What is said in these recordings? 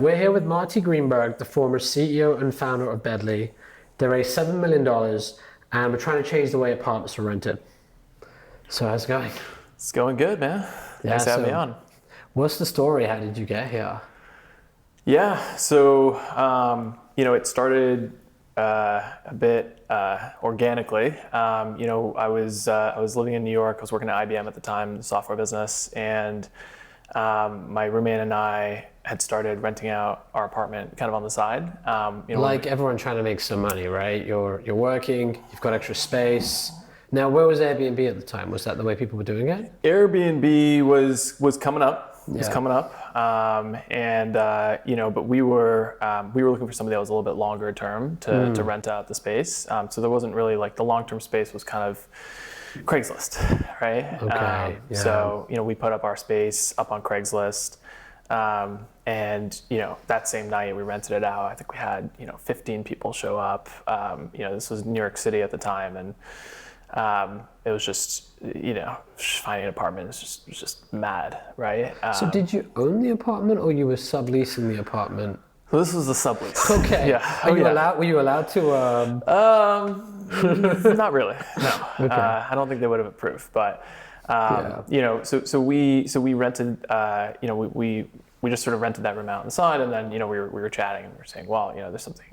We're here with Marty Greenberg, the former CEO and founder of Bedley. They raised $7 million, and we're trying to change the way apartments are rented. So how's it going? It's going good, man. Thanks for having me on. What's the story? How did you get here? Yeah, so it started a bit organically. I was living in New York. I was working at IBM at the time, the software business, and my roommate and I had started renting out our apartment kind of on the side. Like everyone trying to make some money, right? You're working, you've got extra space. Now, where was Airbnb at the time? Was that the way people were doing it? Airbnb was coming up. Yeah. Was coming up, but we were looking for somebody that was a little bit longer term to rent out the space. So there wasn't really like the long-term space was kind of Craigslist, right? Okay. Yeah. So we put up our space up on Craigslist, and that same night we rented it out. I think we had 15 people show up. This was New York City at the time, and it was just finding an apartment was just mad, right? So did you own the apartment, or you were subleasing the apartment? So this was the sublease. Okay. Yeah. Were you allowed to? Not really. No. Okay. I don't think they would have approved, but so we rented. We just sort of rented that room out inside, and then we were chatting and we were saying, well, there's something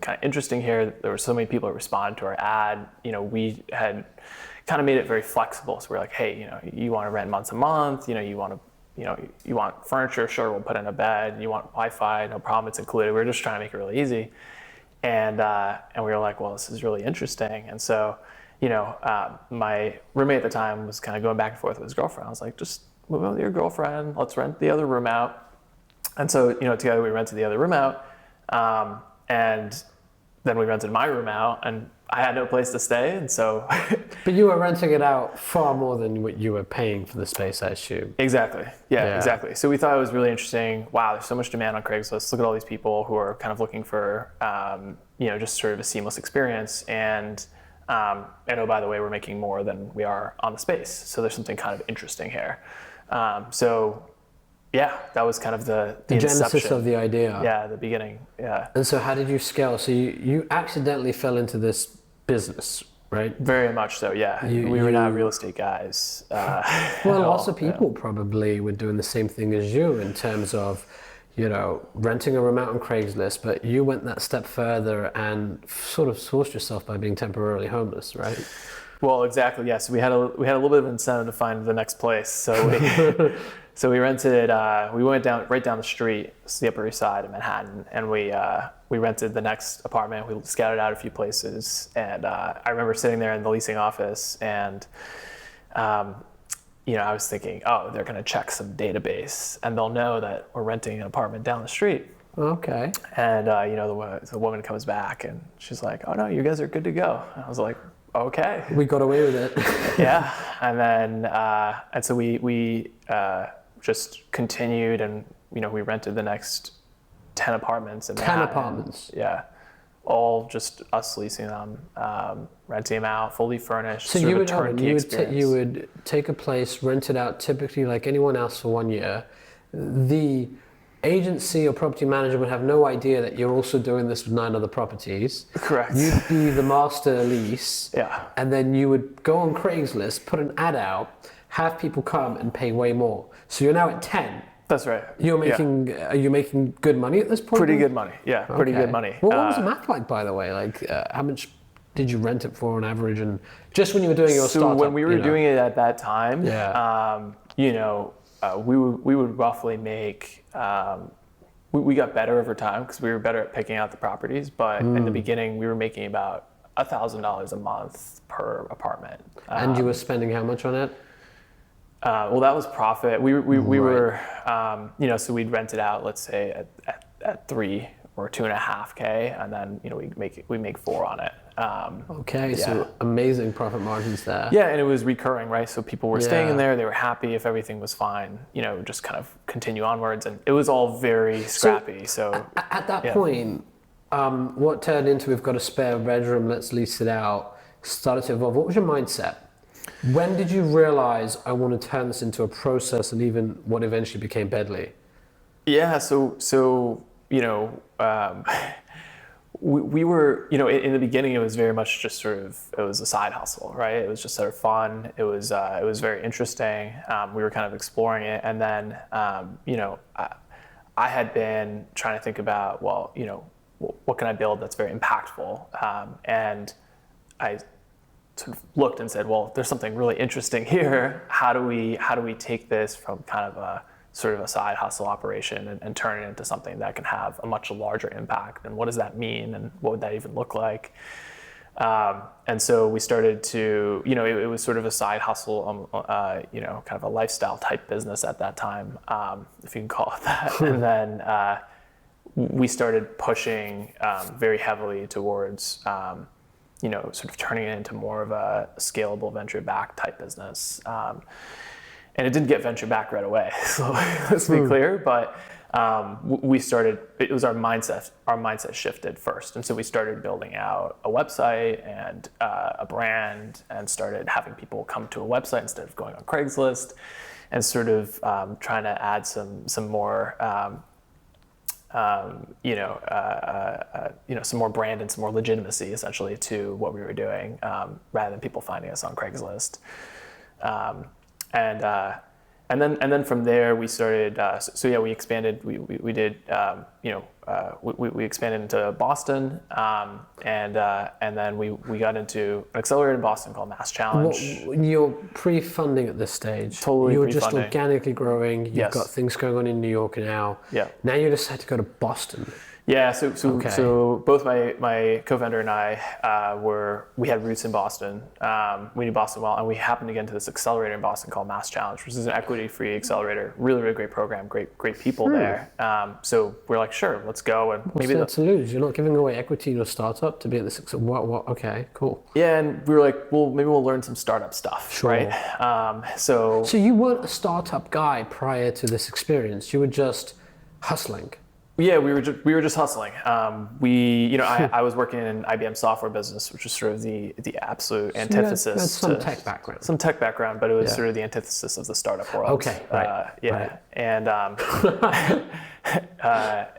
kind of interesting here. There were so many people that responded to our ad. We had kind of made it very flexible. So we're like, hey, you want to rent months a month. You want furniture, sure, we'll put in a bed. You want Wi-Fi, no problem, it's included. We were just trying to make it really easy. And we were like, well, this is really interesting. And so, my roommate at the time was kind of going back and forth with his girlfriend. I was like, just move in with your girlfriend. Let's rent the other room out. And so, together we rented the other room out. And then we rented my room out, and I had no place to stay, and so. But you were renting it out far more than what you were paying for the space, I assume. Exactly. Yeah, exactly. So we thought it was really interesting. Wow, there's so much demand on Craigslist. Look at all these people who are kind of looking for, just sort of a seamless experience. And oh, by the way, we're making more than we are on the space. So there's something kind of interesting here. Yeah, that was kind of the genesis inception of the idea. Yeah, the beginning. Yeah. And so how did you scale? So you accidentally fell into this business, right? Very much so, yeah. We were not real estate guys. Well, lots of people probably were doing the same thing as you in terms of, renting a room out on Craigslist, but you went that step further and sort of sourced yourself by being temporarily homeless, right? Well, exactly, yes. We had a little bit of incentive to find the next place. So we rented, we went right down the street, it's the Upper East Side of Manhattan, and we rented the next apartment. We scouted out a few places, and I remember sitting there in the leasing office, and I was thinking, oh, they're going to check some database, and they'll know that we're renting an apartment down the street. Okay. And the woman comes back, and she's like, oh no, you guys are good to go. And I was like, okay. We got away with it. Yeah, and then and so we just continued, and we rented the next 10 apartments in Manhattan. 10 apartments. Yeah, all just us leasing them, renting them out, fully furnished. So you would take a place, rent it out, typically like anyone else for 1 year. The agency or property manager would have no idea that you're also doing this with 9 other properties. Correct. You'd be the master lease. Yeah. And then you would go on Craigslist, put an ad out, have people come and pay way more. So you're now at 10. That's right. Are you making good money at this point? Pretty good money. Yeah, pretty good money. Well, what was the math like, by the way? Like, how much did you rent it for on average? And just when you were doing your startup? So when we were doing it at that time, we would roughly make, we got better over time because we were better at picking out the properties, but in the beginning we were making about $1,000 a month per apartment. And you were spending how much on it? Well, that was profit. We were, so we'd rent it out, let's say at 3 or 2.5K, and then we make 4 on it. So amazing profit margins there. Yeah, and it was recurring, right? So people were staying in there, they were happy if everything was fine, just kind of continue onwards, and it was all very scrappy. So at that point, what turned into we've got a spare bedroom, let's lease it out, started to evolve. What was your mindset? When did you realize I want to turn this into a process and even what eventually became Bedley? Yeah, we were, in the beginning, it was very much just it was a side hustle, right? It was just sort of fun. It was very interesting. We were kind of exploring it. And then, I had been trying to think about, well, what can I build that's very impactful? And I sort of looked and said, well, there's something really interesting here. How do we take this from kind of a sort of a side hustle operation and turn it into something that can have a much larger impact? And what does that mean? And what would that even look like? And so we started to, it was sort of a side hustle, kind of a lifestyle type business at that time, if you can call it that. And then we started pushing very heavily towards, sort of turning it into more of a scalable venture-backed type business. And it didn't get venture back right away, so let's be clear. But we started. It was our mindset. Our mindset shifted first, and so we started building out a website and a brand, and started having people come to a website instead of going on Craigslist, and sort of trying to add some more. Some more brand and some more legitimacy, essentially, to what we were doing, rather than people finding us on Craigslist. And then from there we started. We expanded. We did. We expanded into Boston, and then we got into an accelerator in Boston called Mass Challenge. You're pre-funding at this stage. Totally. You're just organically growing. You've got things going on in New York now. Yeah. Now you decide to go to Boston. Yeah, so both my co-founder and I we had roots in Boston. We knew Boston well, and we happened to get into this accelerator in Boston called Mass Challenge, which is an equity-free accelerator. Really, really great program, great people there. So we're like, sure, let's go. And what's there to lose? You're not giving away equity in your startup to be at this. What? Okay, cool. Yeah, and we were like, well, maybe we'll learn some startup stuff, right? So you weren't a startup guy prior to this experience. You were just hustling. Yeah, we were just hustling. I was working in an IBM software business, which was sort of the absolute antithesis. You had some tech background. Some tech background, but it was sort of the antithesis of the startup world. Okay, right. Right. And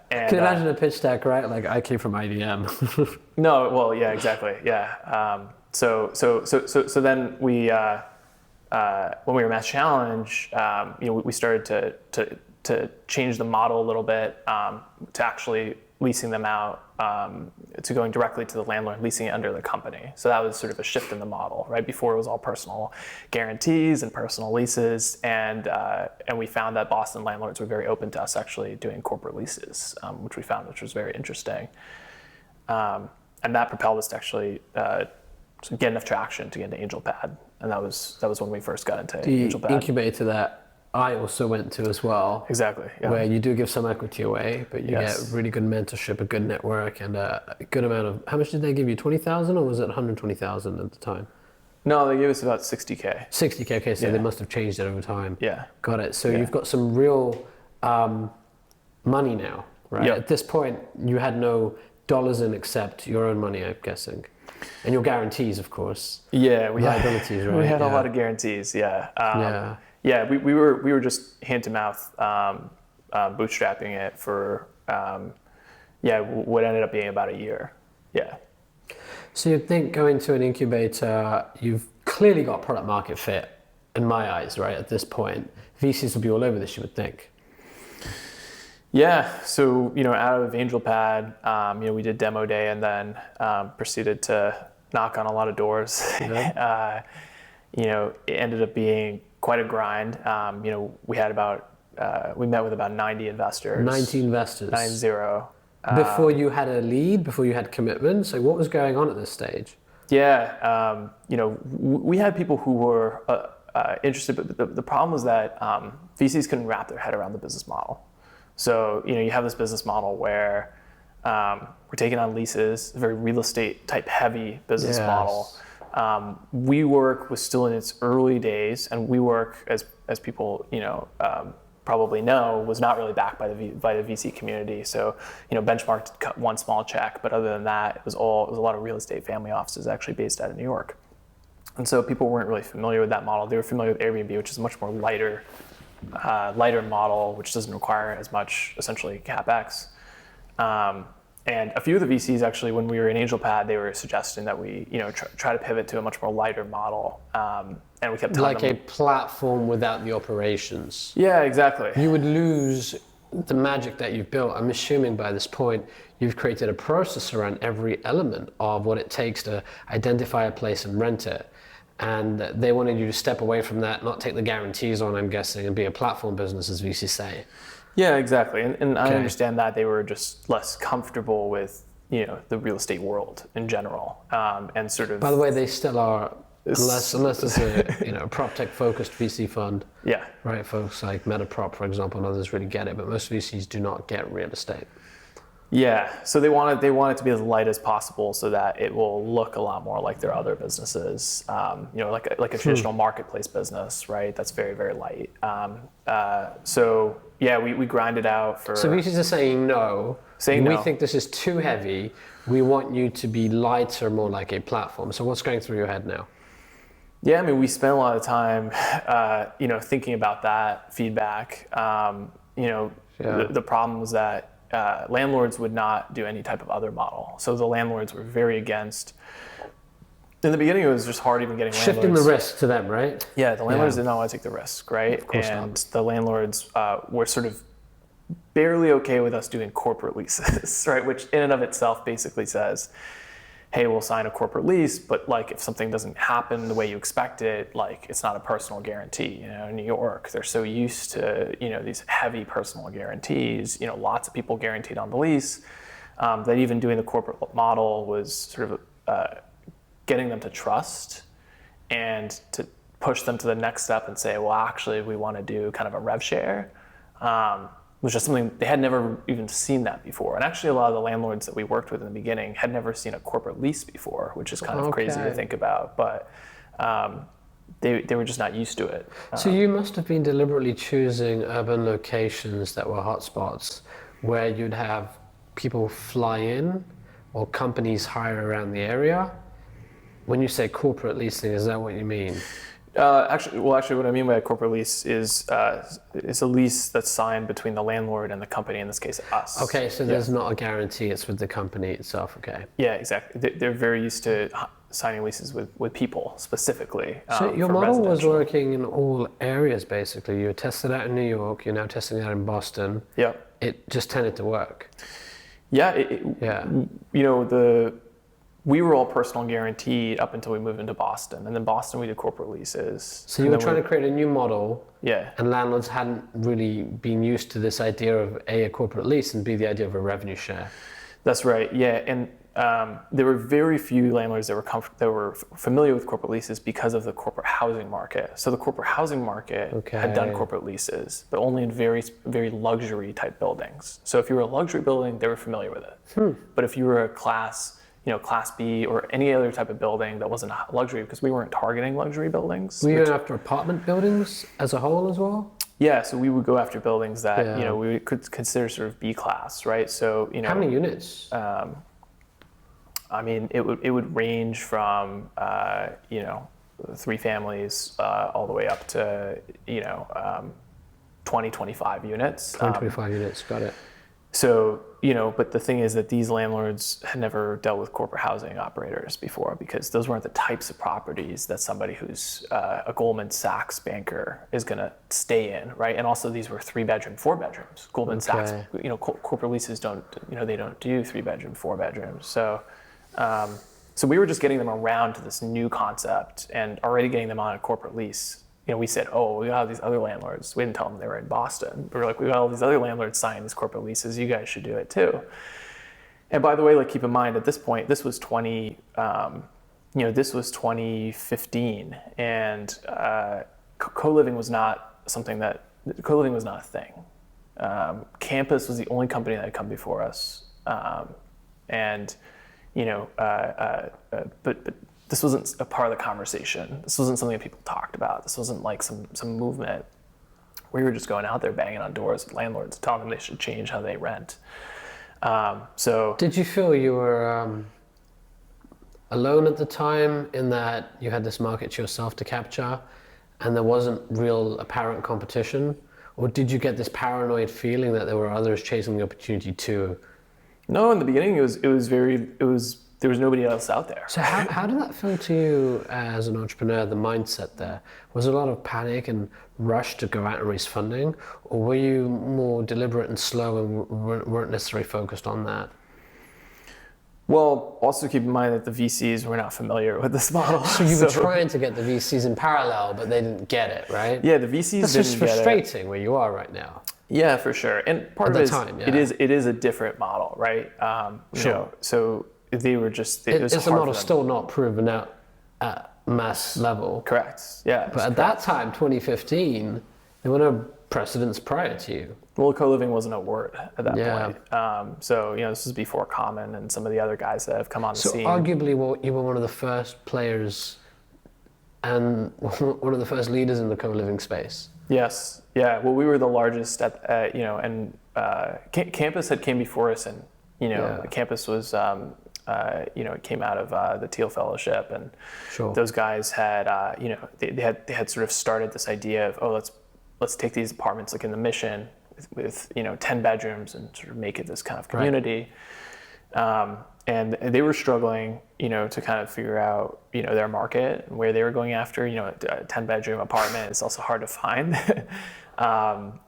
can you imagine a pitch deck, right? Like, I came from IBM. No, well, yeah, exactly, yeah. So then we, when we were Mass Challenge, we started to change the model a little bit, to actually leasing them out, to going directly to the landlord, leasing it under the company. So that was sort of a shift in the model, right? Before it was all personal guarantees and personal leases, and we found that Boston landlords were very open to us actually doing corporate leases, which was very interesting, and that propelled us to actually get enough traction to get into AngelPad, and that was when we first got into AngelPad. The incubator that I also went to as well. Exactly. Yeah. Where you do give some equity away, but you get really good mentorship, a good network, and a good amount of. How much did they give you? 20,000, or was it 120,000 at the time? No, they gave us about 60K. 60K. Okay, so they must have changed it over time. Yeah. Got it. So you've got some real money now, right? Yep. At this point, you had no dollars in except your own money, I'm guessing, and your guarantees, of course. Yeah, liabilities, right? We had a lot of guarantees. Yeah. Yeah, we were just hand to mouth, bootstrapping it for, what ended up being about a year. Yeah. So you'd think going to an incubator, you've clearly got product market fit, in my eyes, right? At this point, VCs will be all over this, you would think. Yeah. So out of AngelPad, we did demo day and then proceeded to knock on a lot of doors. Yeah. It ended up being quite a grind. We had we met with about 90 investors. 90 investors. 90. Before you had a lead, before you had commitment. So what was going on at this stage? Yeah, we had people who were interested, but the problem was that VCs couldn't wrap their head around the business model. So you have this business model where we're taking on leases, a very real estate type heavy business model. WeWork was still in its early days, and WeWork, as people probably know, was not really backed by the VC community. So Benchmark cut one small check, but other than that, it was a lot of real estate family offices actually based out of New York, and so people weren't really familiar with that model. They were familiar with Airbnb, which is a much more lighter lighter model, which doesn't require as much, essentially, CapEx. And a few of the VCs, actually, when we were in AngelPad, they were suggesting that we, try to pivot to a much more lighter model. And we kept telling them, a platform without the operations. Yeah, exactly. You would lose the magic that you've built. I'm assuming by this point, you've created a process around every element of what it takes to identify a place and rent it. And they wanted you to step away from that, not take the guarantees on, I'm guessing, and be a platform business, as VCs say. Yeah, exactly. And I understand that they were just less comfortable with, the real estate world in general. And sort of... By the way, they still are, unless it's a PropTech focused VC fund. Yeah. Right, folks like MetaProp, for example, and others really get it, but most VCs do not get real estate. Yeah, so they want it to be as light as possible so that it will look a lot more like their other businesses, like a traditional marketplace business, right? That's very, very light. So yeah, we grind it out for... So VCs are saying no. We think this is too heavy. We want you to be lighter, more like a platform. So what's going through your head now? Yeah, I mean, we spent a lot of time, thinking about that feedback. The problem was that landlords would not do any type of other model. So the landlords were very against. In the beginning, it was just hard even getting landlords. Shifting the risk to them, right? Yeah, the landlords did not want to take the risk, right? Of course and not. The landlords were sort of barely okay with us doing corporate leases, right? Which in and of itself basically says, hey, we'll sign a corporate lease, but like if something doesn't happen the way you expect it, like it's not a personal guarantee. In New York, they're so used to, these heavy personal guarantees, lots of people guaranteed on the lease, that even doing the corporate model was sort of getting them to trust and to push them to the next step and say, well, actually, we want to do kind of a rev share. Which is something they had never even seen that before. And actually a lot of the landlords that we worked with in the beginning had never seen a corporate lease before, which is kind of crazy to think about, but they were just not used to it. So you must have been deliberately choosing urban locations that were hotspots where you'd have people fly in or companies hire around the area. When you say corporate leasing, is that what you mean? Actually, what I mean by a corporate lease is it's a lease that's signed between the landlord and the company, in this case, us. Okay, so there's not a guarantee, it's with the company itself, okay. Yeah, exactly. They're very used to signing leases with people, specifically. So your model was working in all areas, basically. You were tested out in New York, you're now testing it out in Boston. Yeah. It just tended to work. Yeah, we were all personal guaranteed up until we moved into Boston. And then Boston, we did corporate leases. So you were trying to create a new model. Yeah. And landlords hadn't really been used to this idea of a corporate lease and B, the idea of a revenue share. That's right, yeah. And there were very few landlords that were familiar with corporate leases because of the corporate housing market. So the corporate housing market had done corporate leases, but only in very, very luxury type buildings. So if you were a luxury building, they were familiar with it. But if you were a Class B or any other type of building that wasn't a luxury, because we weren't targeting luxury buildings. Were you going after apartment buildings as a whole as well? Yeah, so we would go after buildings that we could consider sort of B class, right? So how many units? I mean, it would range from 3 families all the way up to 20, 25 units. 25 units, got it. So, but the thing is that these landlords had never dealt with corporate housing operators before, because those weren't the types of properties that somebody who's a Goldman Sachs banker is going to stay in, right? And also these were 3-bedroom, 4-bedrooms. Goldman Sachs, corporate leases don't, they don't do 3-bedroom, 4-bedrooms. So, so we were just getting them around to this new concept and already getting them on a corporate lease. We said, we got all these other landlords. We didn't tell them they were in Boston. We were like, we got all these other landlords signing these corporate leases. You guys should do it too. And by the way, keep in mind at this point, this was 2015, and co-living was not a thing. Campus was the only company that had come before us, but this wasn't a part of the conversation. This wasn't something that people talked about. This wasn't like some movement. We were just going out there banging on doors with landlords, telling them they should change how they rent. So, did you feel you were alone at the time in that you had this market to yourself to capture, and there wasn't real apparent competition? Or did you get this paranoid feeling that there were others chasing the opportunity too? No, in the beginning, there was nobody else out there. So how did that feel to you as an entrepreneur, the mindset there? Was there a lot of panic and rush to go out and raise funding? Or were you more deliberate and slow and weren't necessarily focused on that? Well, also keep in mind that the VCs were not familiar with this model. So you were trying to get the VCs in parallel, but they didn't get it, right? Yeah, the VCs That's didn't just get it. frustrating where you are right now. Yeah, for sure. And part At of it is, the time, yeah. it is a different model, right? Sure. So they were just, it was Is the hard model for them. still not proven out at mass level? Correct, yeah. But at that time, 2015, there were no precedents prior to you. Well, co-living wasn't a word at that Yeah. point. So, this was before Common and some of the other guys that have come on the So scene. arguably, you were one of the first players and one of the first leaders in the co-living space. Yes, yeah. Well, we were the largest and Campus had came before us, and Yeah. Campus was, it came out of the Teal Fellowship, and Sure. those guys had, they had sort of started this idea of, let's take these apartments like in the Mission with 10 bedrooms and sort of make it this kind of community. Right. And they were struggling, to kind of figure out, their market and where they were going after. A 10-bedroom apartment is also hard to find. But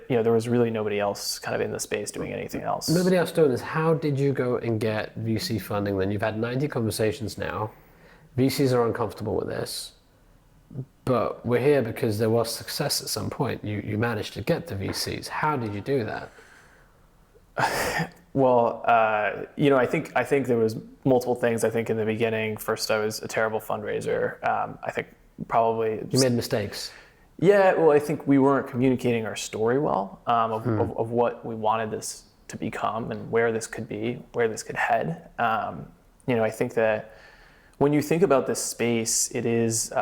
there was really nobody else kind of in the space doing anything else. Nobody else doing this. How did you go and get VC funding then? You've had 90 conversations now. VCs are uncomfortable with this. But we're here because there was success at some point. You managed to get the VCs. How did you do that? Well, I think there was multiple things. I think in the beginning, first I was a terrible fundraiser. I think probably You made mistakes. Yeah, well, I think we weren't communicating our story well of what we wanted this to become and where this could be, where this could head. I think that when you think about this space, it is.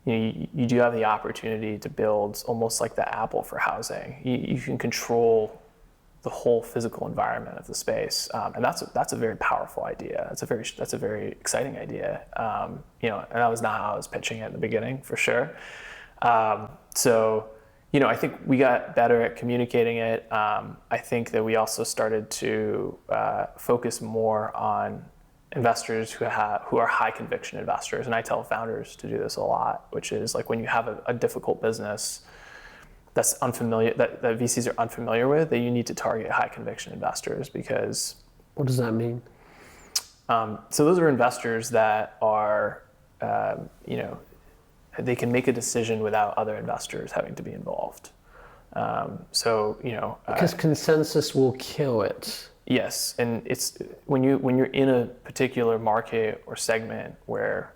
You do have the opportunity to build almost like the Apple for housing. You can control the whole physical environment of the space, and that's a very powerful idea. That's a very exciting idea. And that was not how I was pitching it in the beginning, for sure. So, I think we got better at communicating it. I think that we also started to focus more on investors who are high conviction investors. And I tell founders to do this a lot, which is like when you have a difficult business that's unfamiliar, that VCs are unfamiliar with, that you need to target high conviction investors because... What does that mean? So those are investors that are, they can make a decision without other investors having to be involved. Because consensus will kill it. Yes, and it's when you're in a particular market or segment where,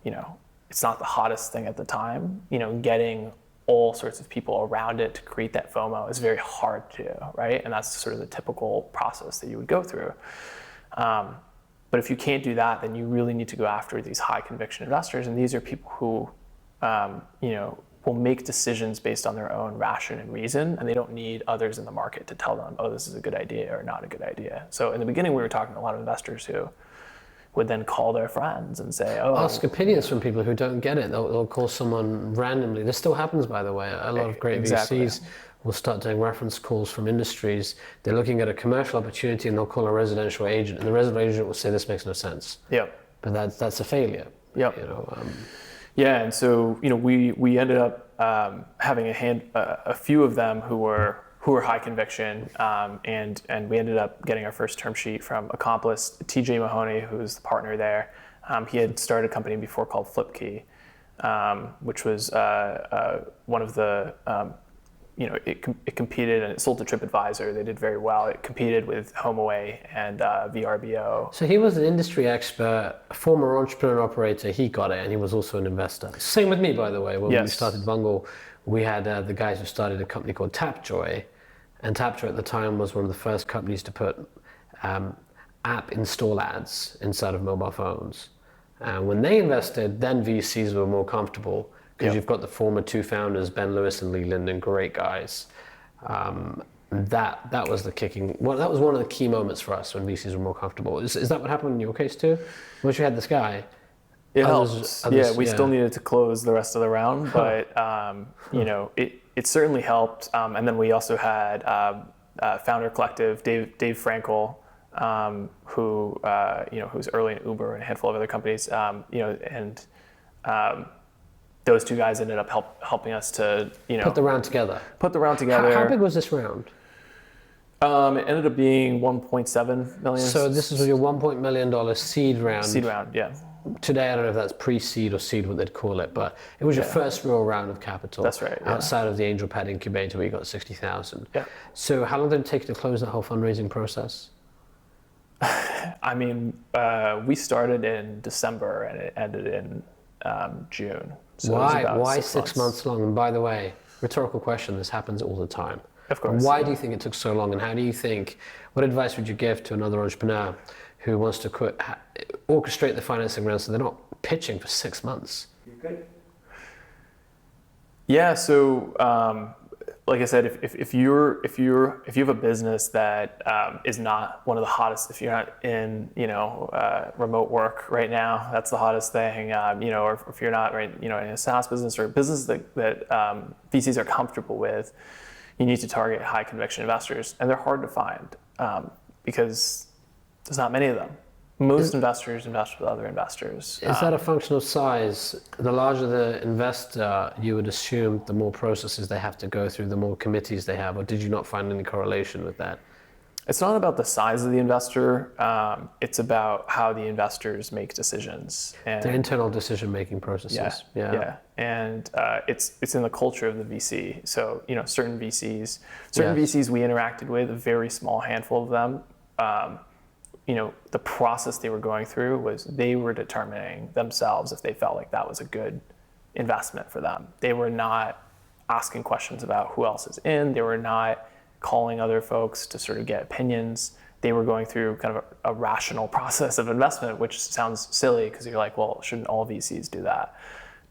it's not the hottest thing at the time, getting all sorts of people around it to create that FOMO is very hard to do, right? And that's sort of the typical process that you would go through. But if you can't do that, then you really need to go after these high conviction investors, and these are people who, will make decisions based on their own ration and reason, and they don't need others in the market to tell them, this is a good idea or not a good idea. So in the beginning, we were talking to a lot of investors who would then call their friends and say, ask opinions from people who don't get it. They'll call someone randomly. This still happens, by the way. A lot of great VCs will start doing reference calls from industries. They're looking at a commercial opportunity and they'll call a residential agent, and the residential agent will say, this makes no sense. Yep. But that's a failure. Yep. Yeah, and so we ended up having a few of them who were high conviction, and we ended up getting our first term sheet from Accomplice. TJ Mahoney, who's the partner there, he had started a company before called FlipKey, which was one of the it competed and it sold to TripAdvisor. They did very well. It competed with HomeAway and VRBO. So he was an industry expert, a former entrepreneur operator. He got it, and he was also an investor. Same with me, by the way. When we started Vungle, we had the guys who started a company called Tapjoy, and Tapjoy at the time was one of the first companies to put app install ads inside of mobile phones. And when they invested, then VCs were more comfortable. Because you've got the former two founders, Ben Lewis and Lee Linden, great guys. That was the kicking. Well, that was one of the key moments for us when VCs were more comfortable. Is that what happened in your case too? Once you had this guy, It helps. Yeah, we still needed to close the rest of the round, but it certainly helped. And then we also had Founder Collective, Dave Frankel, who's early in Uber and a handful of other companies, and those two guys ended up helping us to put the round together. How big was this round? It ended up being 1.7 million. So this is your $1 million seed round. Seed round, yeah. Today, I don't know if that's pre-seed or seed, what they'd call it, but it was your first real round of capital. That's right. Yeah. Outside of the angel pad incubator where you got 60,000. Yeah. So how long did it take to close that whole fundraising process? I mean, we started in December and it ended in June. So Why 6 months long? And by the way, rhetorical question, this happens all the time. Of course. Why do you think it took so long? And how do you think, what advice would you give to another entrepreneur who wants to orchestrate the financing round so they're not pitching for 6 months? Yeah, so like I said, if you have a business that is not one of the hottest, if you're not in remote work right now, that's the hottest thing, or if you're not in a SaaS business or a business that VCs are comfortable with, you need to target high conviction investors, and they're hard to find because there's not many of them. Most investors invest with other investors. Is that a function of size? The larger the investor, you would assume the more processes they have to go through, the more committees they have, or did you not find any correlation with that? It's not about the size of the investor. It's about how the investors make decisions. And their internal decision-making processes. Yeah. And it's in the culture of the VC. So, certain VCs we interacted with, a very small handful of them, the process they were going through was they were determining themselves if they felt like that was a good investment for them. They were not asking questions about who else is in. They were not calling other folks to sort of get opinions. They were going through kind of a rational process of investment, which sounds silly because you're like, well, shouldn't all VCs do that?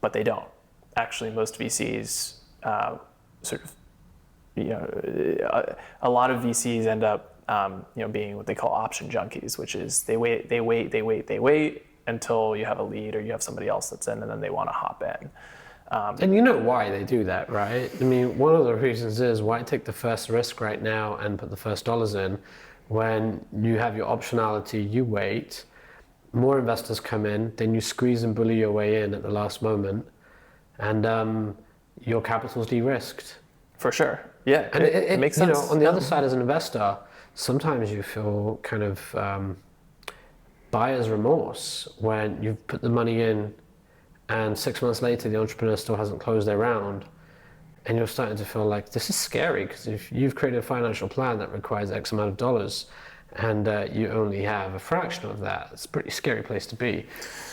But they don't. Actually, most VCs a lot of VCs end up being what they call option junkies, which is they wait until you have a lead or you have somebody else that's in, and then they want to hop in. And you know why they do that, right? I mean, one of the reasons is why take the first risk right now and put the first dollars in when you have your optionality, you wait, more investors come in, then you squeeze and bully your way in at the last moment, and your capital's de-risked. For sure. Yeah, and it makes sense. On the other side as an investor, sometimes you feel kind of buyer's remorse when you've put the money in and 6 months later the entrepreneur still hasn't closed their round, and you're starting to feel like this is scary because if you've created a financial plan that requires X amount of dollars and you only have a fraction of that, it's a pretty scary place to be.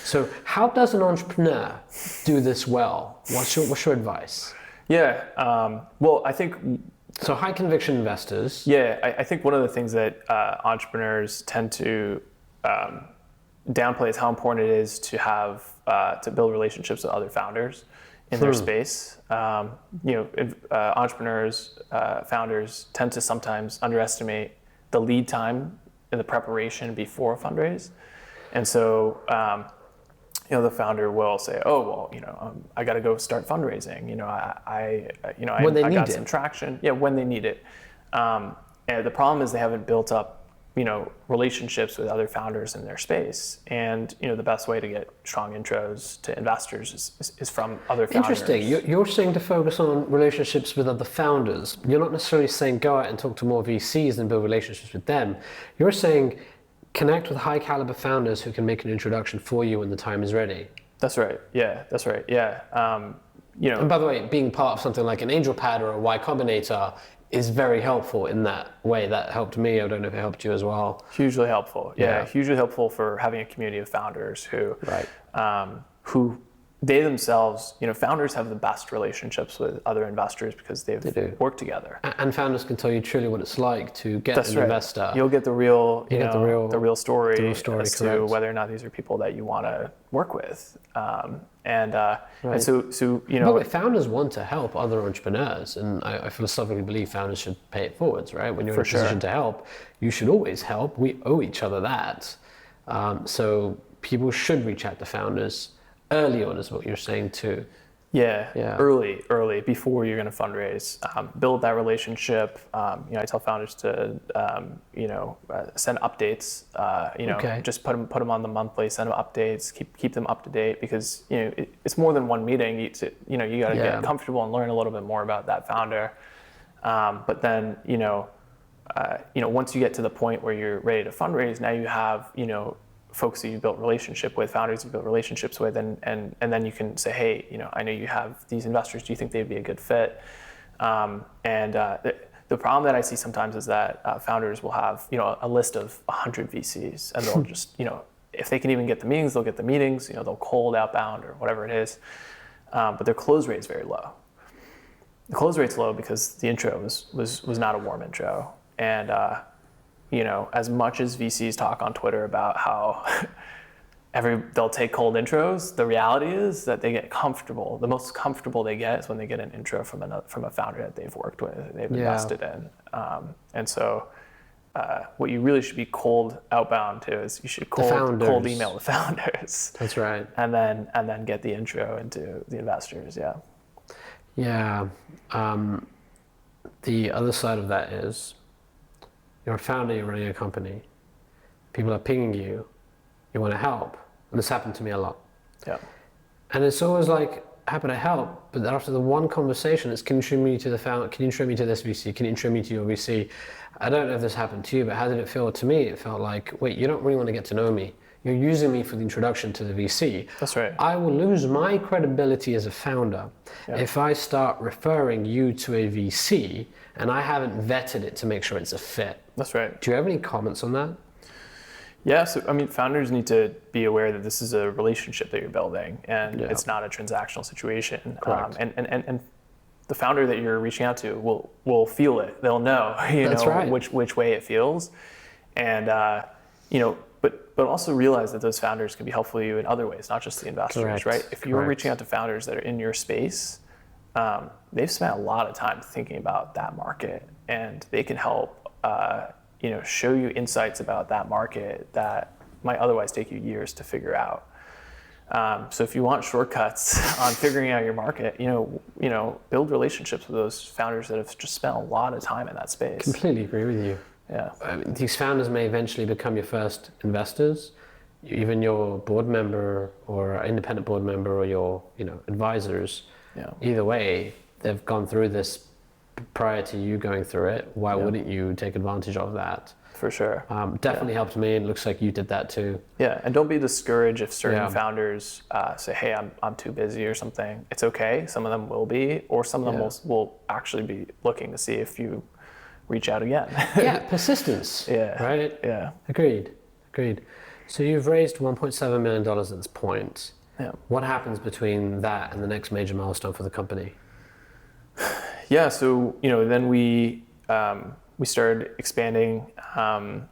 So how does an entrepreneur do this well? What's your advice? Yeah, well, I think... So high conviction investors. Yeah, I think one of the things that entrepreneurs tend to downplay is how important it is to have to build relationships with other founders in their space. Entrepreneurs, founders tend to sometimes underestimate the lead time in the preparation before a fundraise, and so the founder will say, "Oh, well, I got to go start fundraising. I got some traction. Yeah, when they need it." And the problem is they haven't built up, relationships with other founders in their space. And the best way to get strong intros to investors is from other founders. Interesting. You're saying to focus on relationships with other founders. You're not necessarily saying go out and talk to more VCs and build relationships with them. You're saying connect with high caliber founders who can make an introduction for you when the time is ready. That's right. Yeah, that's right. Yeah. And by the way, being part of something like an Angel Pad or a Y Combinator is very helpful in that way. That helped me. I don't know if it helped you as well. Hugely helpful. Yeah. Hugely helpful for having a community of founders who they themselves, founders have the best relationships with other investors because they've worked together. And founders can tell you truly what it's like to get an investor. You'll get the real, the real story as correct. to whether or not these are people that you want to work with. And so But founders want to help other entrepreneurs, and I philosophically believe founders should pay it forwards, right? When you're in a position to help, you should always help. We owe each other that. So people should reach out to founders. early on is what you're saying too. Yeah. Early, before you're going to fundraise, build that relationship. I tell founders to, send updates. Okay. Just put them on the monthly. Send them updates. Keep them up to date because it's more than one meeting. You got to get comfortable and learn a little bit more about that founder. But then once you get to the point where you're ready to fundraise, now you have folks that you built relationship with, founders you built relationships with, and then you can say, hey, I know you have these investors. Do you think they'd be a good fit? The problem that I see sometimes is that founders will have a list of 100 VCs, and they'll just if they can even get the meetings, they'll get the meetings. They'll cold outbound or whatever it is, but their close rate is very low. The close rate's low because the intro was not a warm intro, and as much as VCs talk on Twitter about how they'll take cold intros, the reality is that they get comfortable. The most comfortable they get is when they get an intro from a founder that they've worked with, they've invested in. And so what you really should be cold outbound to is you should cold email the founders. That's right. And then get the intro into the investors. Yeah. Yeah. The other side of that is, you're a founder, you're running a company, people are pinging you, you want to help. And this happened to me a lot. Yeah. And it's always like, happy to help, but after the one conversation, it's can you intro me to the founder, can you intro me to this VC, can you intro me to your VC? I don't know if this happened to you, but how did it feel to me? It felt like, wait, you don't really want to get to know me. You're using me for the introduction to the VC. That's right. I will lose my credibility as a founder if I start referring you to a VC and I haven't vetted it to make sure it's a fit. That's right. Do you have any comments on that? Yeah, so founders need to be aware that this is a relationship that you're building, and it's not a transactional situation. And the founder that you're reaching out to will feel it. They'll know, which way it feels, and but also realize that those founders can be helpful to you in other ways, not just the investors, right? If you're reaching out to founders that are in your space, they've spent a lot of time thinking about that market, and they can help show you insights about that market that might otherwise take you years to figure out. So if you want shortcuts on figuring out your market, build relationships with those founders that have just spent a lot of time in that space. Completely agree with you. Yeah. These founders may eventually become your first investors, even your board member or independent board member or your advisors. Yeah. Either way, they've gone through this prior to you going through it. Why wouldn't you take advantage of that? For sure. Definitely helped me. It looks like you did that too. Yeah, and don't be discouraged if certain founders say, hey, I'm too busy or something. It's okay. Some of them will be, or some of them will actually be looking to see if you reach out again. Persistence. Yeah. Right? Yeah. Agreed. So you've raised $1.7 million at this point. Yeah. What happens between that and the next major milestone for the company? Yeah, so then we started expanding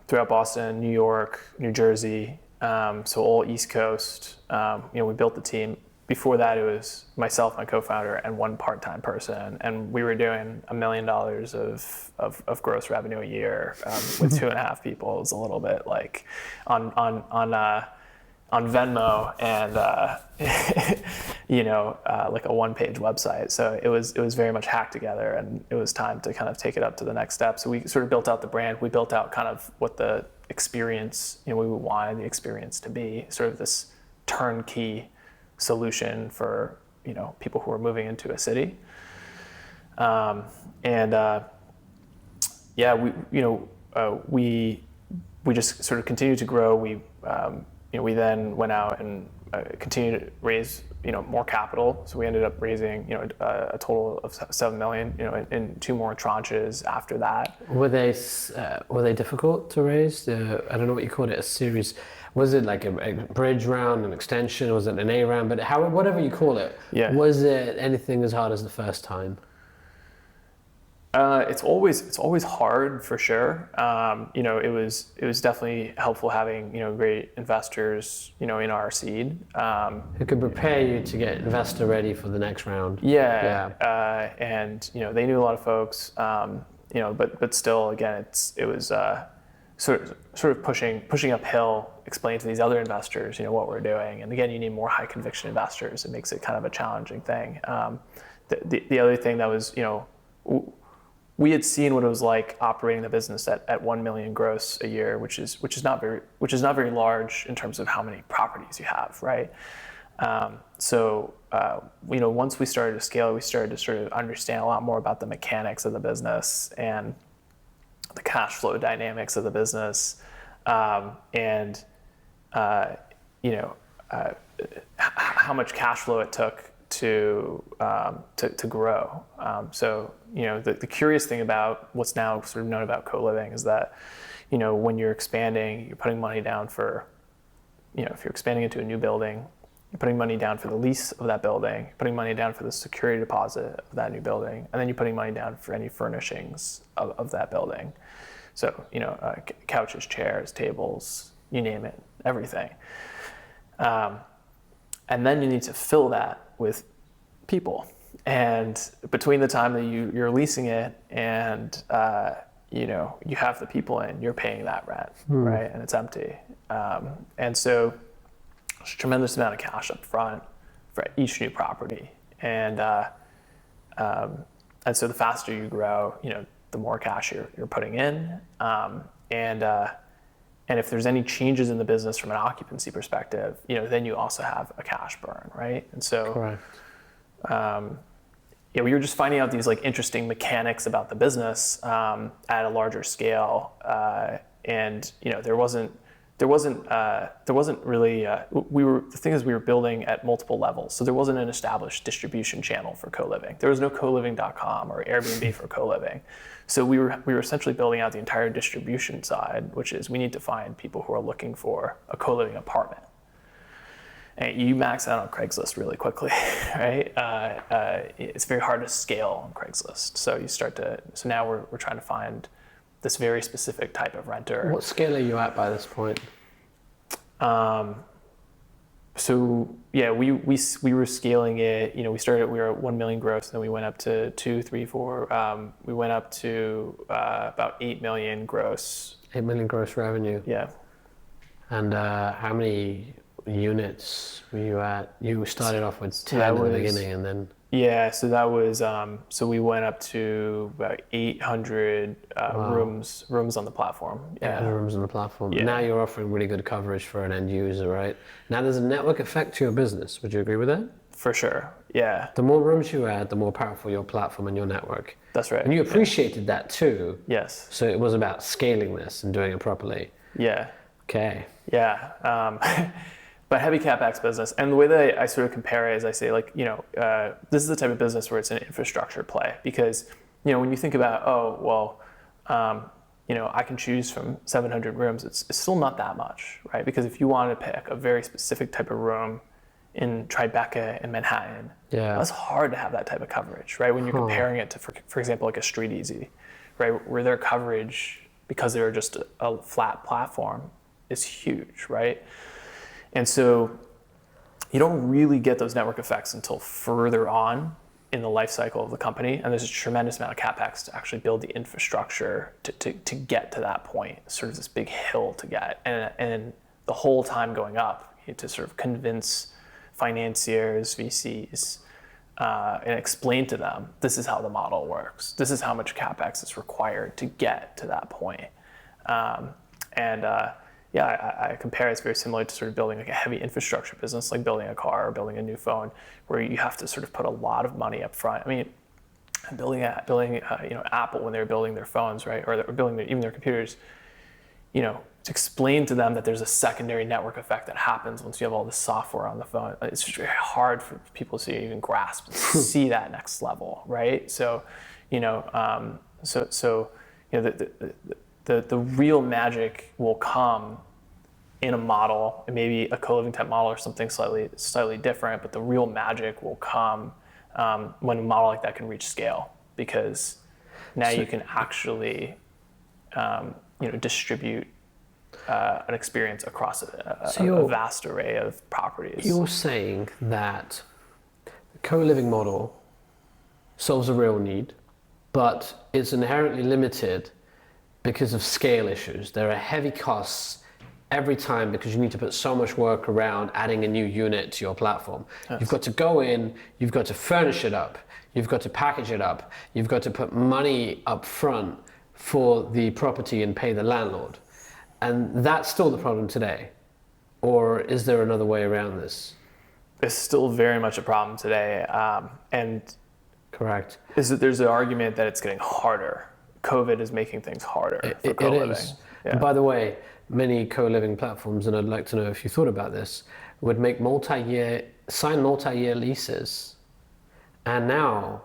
throughout Boston, New York, New Jersey, so all East Coast. We built the team. Before that, it was myself, my co-founder, and one part-time person, and we were doing $1 million of gross revenue a year with 2.5 people. It was a little bit like on Venmo and like a one-page website. So it was very much hacked together, and it was time to kind of take it up to the next step. So we sort of built out the brand. We built out kind of what the experience, we wanted the experience to be, sort of this turnkey solution for people who are moving into a city. We just sort of continued to grow. We then went out and continued to raise more capital. So we ended up raising a total of $7 million in 2 more tranches after that. Were they difficult to raise? I don't know what you called it, a series. Was it like a bridge round, an extension? Was it an A round? But whatever you call it, was it anything as hard as the first time? It's always hard for sure. It was definitely helpful having great investors in our seed who could prepare you to get investor ready for the next round. And they knew a lot of folks. But still, again, it was sort of pushing uphill, explain to these other investors, what we're doing. And again, you need more high conviction investors. It makes it kind of a challenging thing. The other thing that was, we had seen what it was like operating the business at 1 million gross a year, which is not very large in terms of how many properties you have, right? Once we started to scale, we started to sort of understand a lot more about the mechanics of the business and the cash flow dynamics of the business, and how much cash flow it took to grow. The curious thing about what's now sort of known about co-living is that, when you're expanding, you're putting money down for, if you're expanding into a new building, you're putting money down for the lease of that building, you're putting money down for the security deposit of that new building, and then you're putting money down for any furnishings of that building. So, couches, chairs, tables, you name it, everything. And then you need to fill that with people. And between the time that you're leasing it and, you have the people in, you're paying that rent, right? And it's empty. And so there's a tremendous amount of cash up front for each new property. And so the faster you grow, the more cash you're putting in. And if there's any changes in the business from an occupancy perspective, then you also have a cash burn, right? And so, correct. We were just finding out these like interesting mechanics about the business at a larger scale, and there wasn't really. The thing is, we were building at multiple levels, so there wasn't an established distribution channel for co-living. There was no coliving.com or Airbnb for co-living. So we were essentially building out the entire distribution side, which is we need to find people who are looking for a co-living apartment. And you max out on Craigslist really quickly, right? It's very hard to scale on Craigslist. So now we're trying to find this very specific type of renter. What scale are you at by this point? We were scaling it. We were at 1 million gross, then we went up to 2, 3, 4. We went up to about 8 million gross. 8 million gross revenue. Yeah. And how many units were you at? You started off with 10 at the beginning, and then. Yeah, so that was so we went up to about 800 rooms on the platform. Yeah, 800 rooms on the platform. Yeah. Now you're offering really good coverage for an end user, right? Now there's a network effect to your business. Would you agree with that? For sure. Yeah. The more rooms you add, the more powerful your platform and your network. That's right. And you appreciated that too. Yes. So it was about scaling this and doing it properly. Yeah. Okay. Yeah. But heavy CapEx business, and the way that I sort of compare it is I say, this is the type of business where it's an infrastructure play, because, when you think about, I can choose from 700 rooms, it's still not that much, right? Because if you wanted to pick a very specific type of room in Tribeca in Manhattan, that's hard to have that type of coverage, right? When you're comparing it to, for example, like a Street Easy, right? Where their coverage, because they're just a flat platform, is huge, right? And so you don't really get those network effects until further on in the life cycle of the company. And there's a tremendous amount of CapEx to actually build the infrastructure to get to that point, sort of this big hill to get. And the whole time going up, you have to sort of convince financiers, VCs, and explain to them, this is how the model works. This is how much CapEx is required to get to that point. I compare it's very similar to sort of building like a heavy infrastructure business, like building a car or building a new phone, where you have to sort of put a lot of money up front. I mean, building Apple when they were building their phones, right, or building even their computers, to explain to them that there's a secondary network effect that happens once you have all this software on the phone. It's just very hard for people to even grasp and see that next level, right? So, the real magic will come in a model, and maybe a co-living type model or something slightly different, but the real magic will come when a model like that can reach scale, because now you can actually distribute an experience across a vast array of properties. You're saying that the co-living model solves a real need, but it's inherently limited because of scale issues. There are heavy costs every time because you need to put so much work around adding a new unit to your platform. Yes. You've got to go in, you've got to furnish it up, you've got to package it up, you've got to put money up front for the property and pay the landlord. And that's still the problem today. Or is there another way around this? It's still very much a problem today. And correct. There's an argument that it's getting harder. COVID is making things harder for co-living. It is. Yeah. And by the way, many co-living platforms, and I'd like to know if you thought about this, would make sign multi-year leases, and now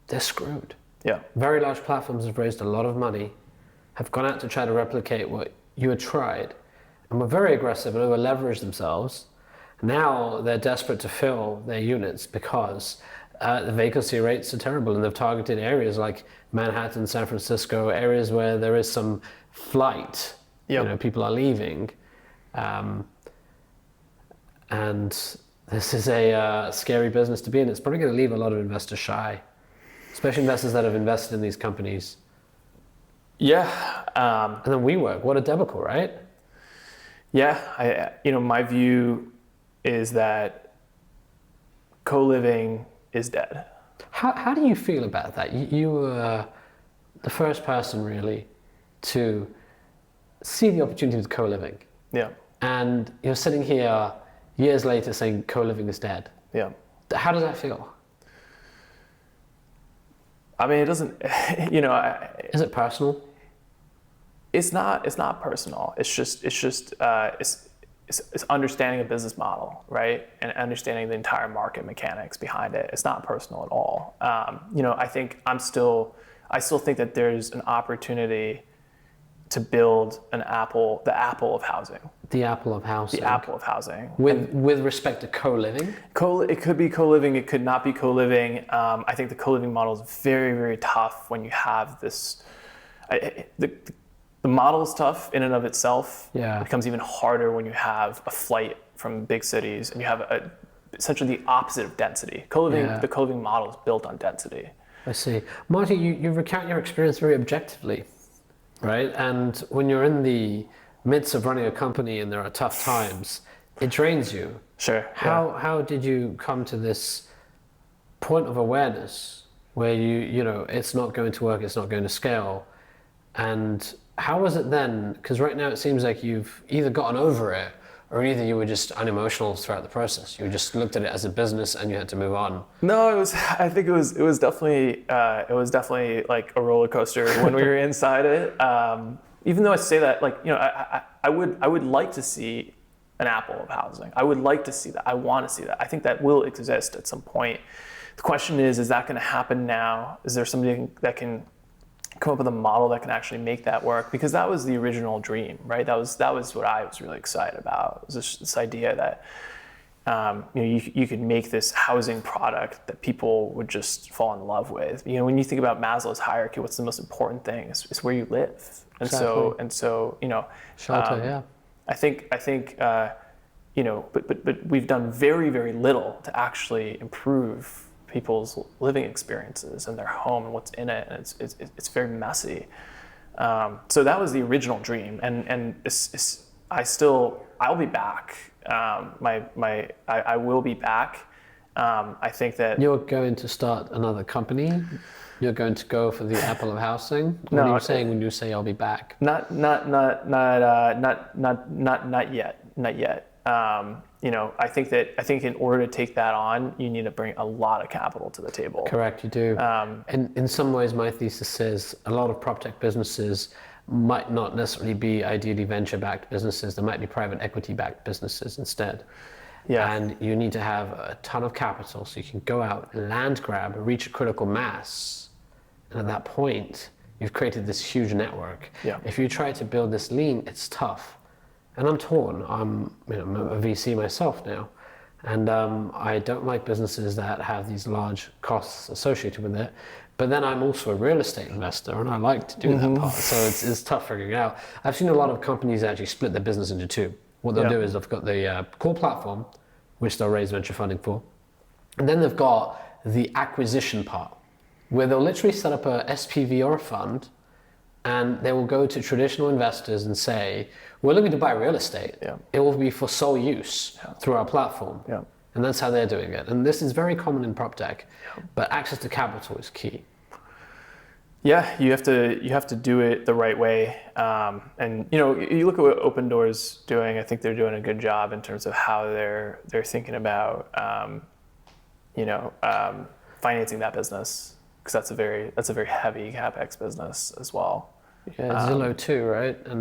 they're screwed. Yeah. Very large platforms have raised a lot of money, have gone out to try to replicate what you had tried, and were very aggressive and over-leveraged themselves. Now they're desperate to fill their units because the vacancy rates are terrible, and they've targeted areas like Manhattan, San Francisco, areas where there is some flight. Yep. People are leaving, and this is a scary business to be in. It's probably going to leave a lot of investors shy, especially investors that have invested in these companies. Yeah. And then WeWork, what a debacle, right? Yeah, my view is that co-living is dead. How do you feel about that? You were the first person really to see the opportunity with co-living. Yeah. And you're sitting here years later saying co-living is dead. Yeah. How does that feel? I mean, it doesn't, Is it personal? It's not personal. It's understanding a business model, right? And understanding the entire market mechanics behind it. It's not personal at all. I think I still think that there's an opportunity to build the Apple of housing. The Apple of housing. The Apple of housing. With respect to co-living? It could be co-living, it could not be co-living. I think the co-living model is very, very tough when you have this. The model is tough in and of itself. Yeah. It becomes even harder when you have a flight from big cities and you have essentially the opposite of density. The co-living model is built on density. I see. Marty, you recount your experience very objectively, right? And when you're in the midst of running a company and there are tough times, it drains you. Sure. How did you come to this point of awareness where it's not going to work, it's not going to scale? And how was it then? Because right now it seems like you've either gotten over it or either you were just unemotional throughout the process. You just looked at it as a business and you had to move on. No, I think it was definitely like a roller coaster when we were inside it. Even though I say that, I would like to see an Apple of housing. I would like to see that. I want to see that. I think that will exist at some point. The question is that going to happen now? Is there somebody that can come up with a model that can actually make that work? Because that was the original dream, right? That was what I was really excited about. It was this idea that you could make this housing product that people would just fall in love with. When you think about Maslow's hierarchy, what's the most important thing? It's where you live. And exactly. so shelter, yeah. I think but we've done very, very little to actually improve people's living experiences and their home and what's in it, and it's very messy. So that was the original dream, and I'll be back. I will be back. I think that you're going to start another company. You're going to go for the Apple of housing. What are you saying when you say I'll be back? Not yet. Not yet. I think in order to take that on, you need to bring a lot of capital to the table. Correct, you do. And in some ways, my thesis is a lot of PropTech businesses might not necessarily be ideally venture-backed businesses. They might be private equity-backed businesses instead. Yeah. And you need to have a ton of capital so you can go out, land grab, reach a critical mass. And at that point, you've created this huge network. Yeah. If you try to build this lean, it's tough. And I'm torn. I'm a VC myself now. And I don't like businesses that have these large costs associated with it. But then I'm also a real estate investor and I like to do that part. So it's tough figuring it out. I've seen a lot of companies actually split their business into two. What they'll do is they've got the core platform, which they'll raise venture funding for. And then they've got the acquisition part, where they'll literally set up a SPV or a fund and they will go to traditional investors and say, we're looking to buy real estate. Yeah. It will be for sole use through our platform. Yeah. And that's how they're doing it. And this is very common in PropTech, but access to capital is key. Yeah, you have to do it the right way. And you look at what Open Door's doing. I think they're doing a good job in terms of how they're thinking about financing that business, because that's a very heavy capex business as well. Yeah, Zillow too, right? And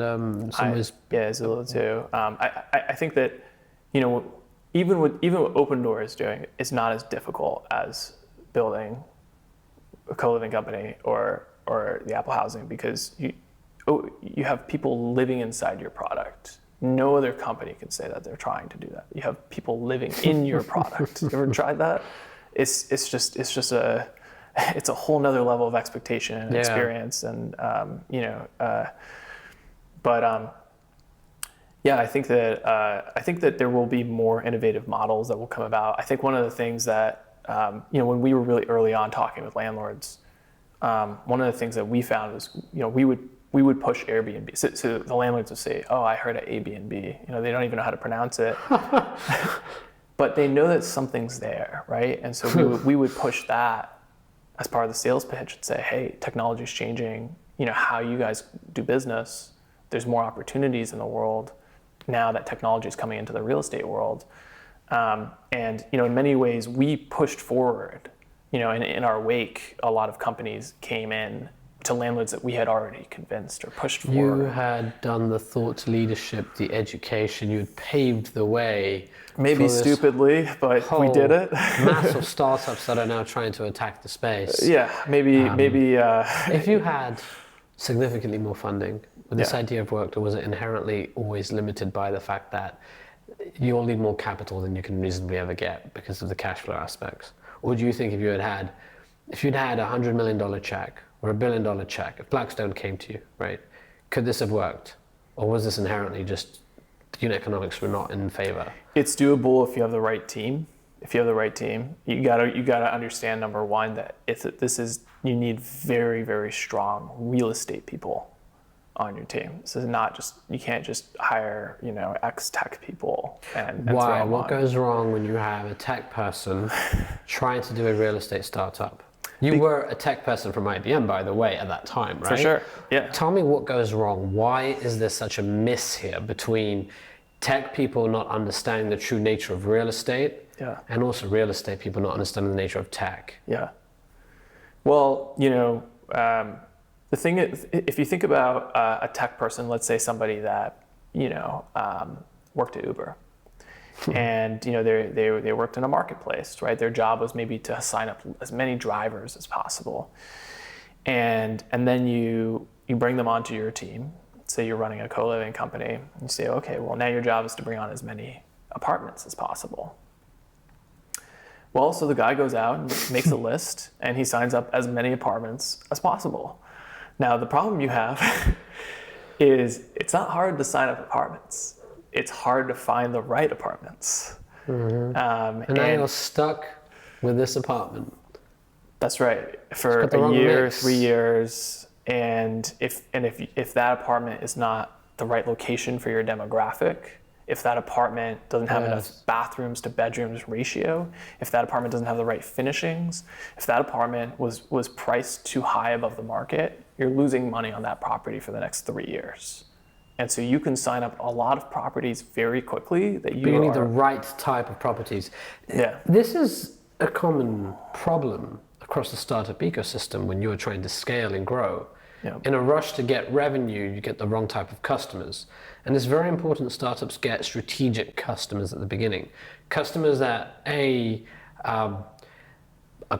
Zillow too. I think that even what Open Door is doing is not as difficult as building a co-living company or the Apple Housing, because you have people living inside your product. No other company can say that they're trying to do that. You have people living in your product. You ever tried that? It's just a whole nother level of expectation and experience, and I think that there will be more innovative models that will come about. I think one of the things that when we were really early on talking with landlords, one of the things that we found was we would push Airbnb. So the landlords would say, "Oh, I heard of Airbnb." They don't even know how to pronounce it. But they know that something's there, right? And so we would push that as part of the sales pitch and say, hey, technology's changing, how you guys do business. There's more opportunities in the world now that technology is coming into the real estate world. And in many ways, we pushed forward. In our wake, a lot of companies came in to landlords that we had already convinced or pushed forward. You had done the thought leadership, the education, you had paved the way. Maybe stupidly, but we did it. Massive startups that are now trying to attack the space. Yeah, maybe. If you had significantly more funding, would this idea have worked, or was it inherently always limited by the fact that you'll need more capital than you can reasonably ever get because of the cash flow aspects? Or do you think if you'd had $100 million check or $1 billion check, if Blackstone came to you, right, could this have worked? Or was this inherently just unit economics were not in favor? It's doable if you have the right team. You gotta understand, number one, that you need very, very strong real estate people on your team. This is not just, you can't just hire, ex-tech people and Why? What goes wrong when you have a tech person trying to do a real estate startup? You were a tech person from IBM, by the way, at that time, right? For sure, yeah. Tell me what goes wrong. Why is there such a miss here between tech people not understanding the true nature of real estate and also real estate people not understanding the nature of tech? Yeah. Well, the thing is, if you think about a tech person, let's say somebody that, worked at Uber, and they worked in a marketplace, right? Their job was maybe to sign up as many drivers as possible, and then you bring them onto your team. Say you're running a co-living company, and you say, okay, well, now your job is to bring on as many apartments as possible. Well, so the guy goes out and makes a list, and he signs up as many apartments as possible. Now, the problem you have is it's not hard to sign up apartments. It's hard to find the right apartments. Mm-hmm. And now you're stuck with this apartment. That's right. For a year, 3 years. And if that apartment is not the right location for your demographic, if that apartment doesn't have enough bathrooms to bedrooms ratio, if that apartment doesn't have the right finishings, if that apartment was priced too high above the market, you're losing money on that property for the next 3 years. And so you can sign up a lot of properties very quickly that you need the right type of properties. Yeah. This is a common problem across the startup ecosystem when you're trying to scale and grow. Yeah. In a rush to get revenue, you get the wrong type of customers. And it's very important that startups get strategic customers at the beginning. Customers that are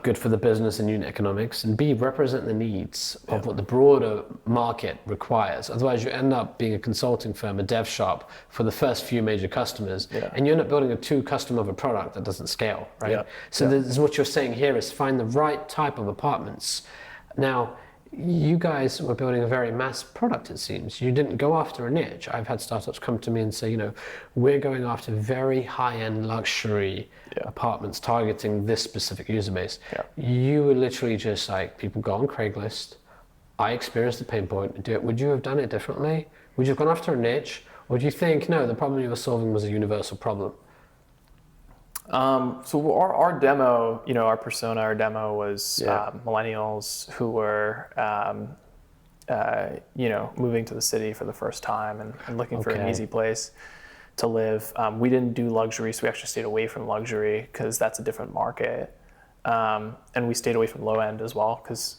good for the business and unit economics, and B, represent the needs of what the broader market requires. Otherwise, you end up being a consulting firm, a dev shop for the first few major customers, and you end up building a two-customer of a product that doesn't scale, right? Yeah. So this is what you're saying here is find the right type of apartments. Now, you guys were building a very mass product, it seems. You didn't go after a niche. I've had startups come to me and say, we're going after very high-end luxury apartments targeting this specific user base. Yeah. You were literally just like, people go on Craigslist I experienced the pain point. Would you have done it differently? Would you have gone after a niche? Or do you think, no, the problem you were solving was a universal problem? So our demo, our persona, our demo was millennials who were, moving to the city for the first time and looking for an easy place to live. We didn't do luxury, so we actually stayed away from luxury because that's a different market. And we stayed away from low end as well because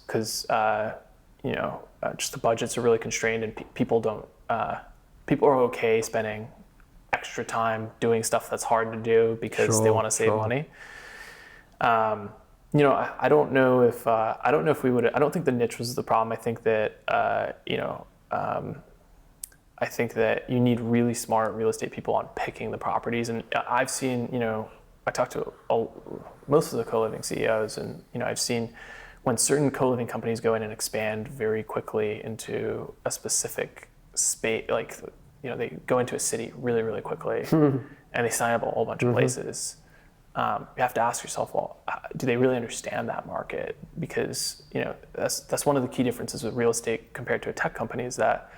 just the budgets are really constrained and people are okay spending extra time doing stuff that's hard to do because they want to save money. I don't know if we would. I don't think the niche was the problem. I think that I think that you need really smart real estate people on picking the properties. And I've seen, I talked to most of the co-living CEOs, and I've seen when certain co-living companies go in and expand very quickly into a specific space, like they go into a city really, really quickly, and they sign up a whole bunch of places. You have to ask yourself, well, do they really understand that market? Because that's one of the key differences with real estate compared to a tech company is that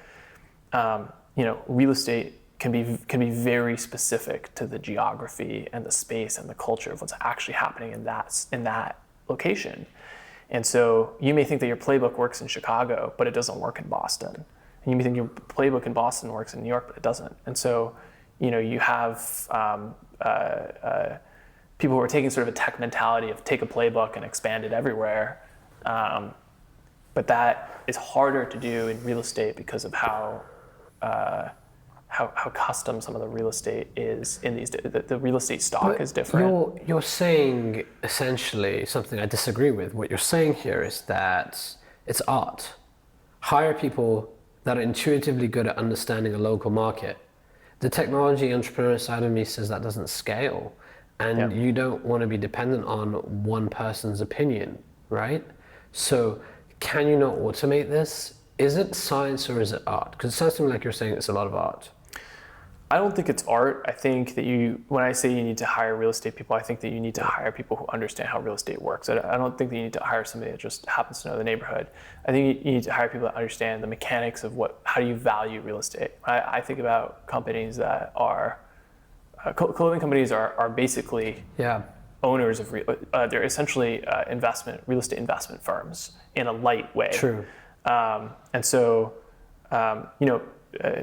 real estate can be very specific to the geography and the space and the culture of what's actually happening in that location. And so you may think that your playbook works in Chicago, but it doesn't work in Boston. And you may think your playbook in Boston works in New York, but it doesn't. And so, you have people who are taking sort of a tech mentality of take a playbook and expand it everywhere. But that is harder to do in real estate because of how custom some of the real estate is in these. The real estate stock is different. You're saying essentially something I disagree with. What you're saying here is that it's art. Hire people that are intuitively good at understanding a local market. The technology entrepreneur side of me says that doesn't scale, and you don't want to be dependent on one person's opinion, right? So can you not automate this? Is it science or is it art? Because it sounds to me like you're saying it's a lot of art. I don't think it's art. I think that when I say you need to hire real estate people, I think that you need to hire people who understand how real estate works. I don't think that you need to hire somebody that just happens to know the neighborhood. I think you need to hire people that understand the mechanics of how do you value real estate. I think about companies that are, co-living companies are basically owners of, they're essentially real estate investment firms in a light way. True. And so,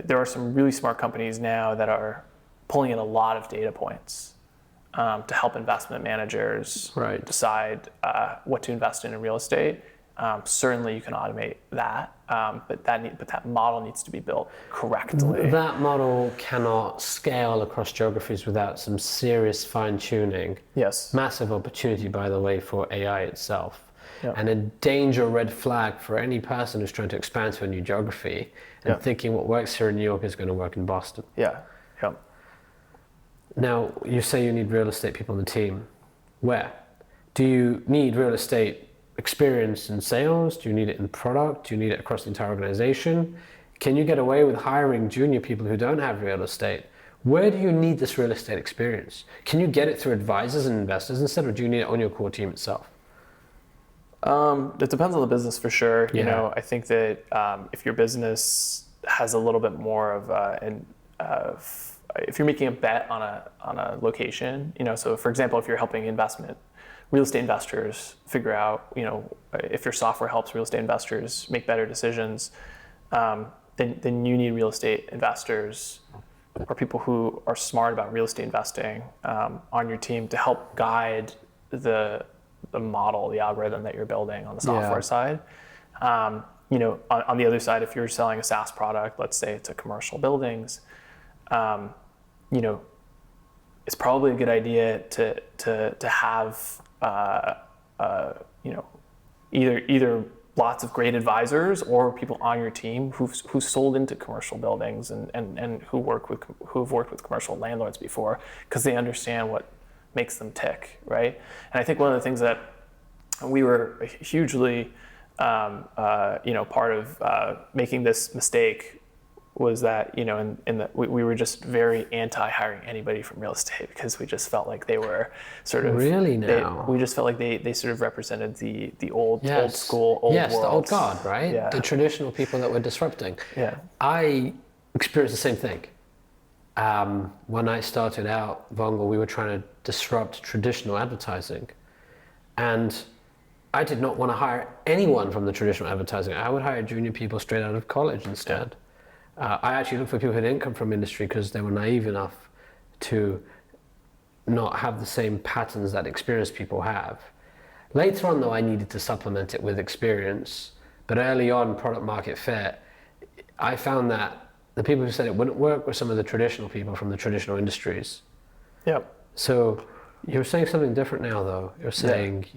there are some really smart companies now that are pulling in a lot of data points to help investment managers decide what to invest in real estate. Certainly, you can automate that, but that model needs to be built correctly. That model cannot scale across geographies without some serious fine-tuning. Yes. Massive opportunity, by the way, for AI itself. Yep. And a danger red flag for any person who's trying to expand to a new geography and thinking what works here in New York is going to work in Boston. Yeah. Yep. Now, you say you need real estate people on the team. Where? Do you need real estate experience in sales? Do you need it in product? Do you need it across the entire organization? Can you get away with hiring junior people who don't have real estate? Where do you need this real estate experience? Can you get it through advisors and investors instead, or do you need it on your core team itself? It depends on the business for sure. I think that if your business has a little bit more of if you're making a bet on a location, so for example, if you're helping real estate investors figure out, if your software helps real estate investors make better decisions, then you need real estate investors or people who are smart about real estate investing on your team to help guide the model, the algorithm that you're building on the software side. On the other side, if you're selling a SaaS product, let's say to commercial buildings, it's probably a good idea to have either lots of great advisors or people on your team who've sold into commercial buildings and who've worked with commercial landlords before, because they understand what makes them tick, right? And I think one of the things that we were hugely, part of making this mistake was that, in that we were just very anti-hiring anybody from real estate because we just felt like they were sort of really now. We just felt like they sort of represented the old Yes. school, old yes, world. the old guard, right? Yeah. The traditional people that were disrupting. Yeah. I experienced the same thing. When I started out Vungle, we were trying to disrupt traditional advertising, and I did not want to hire anyone from the traditional advertising. I would hire junior people straight out of college instead. I actually looked for people who didn't come from industry because they were naive enough to not have the same patterns that experienced people have. Later on, though, I needed to supplement it with experience. But early on, product market fit, I found that the people who said it wouldn't work were some of the traditional people from the traditional industries. Yep. So you're saying something different now, though. You're saying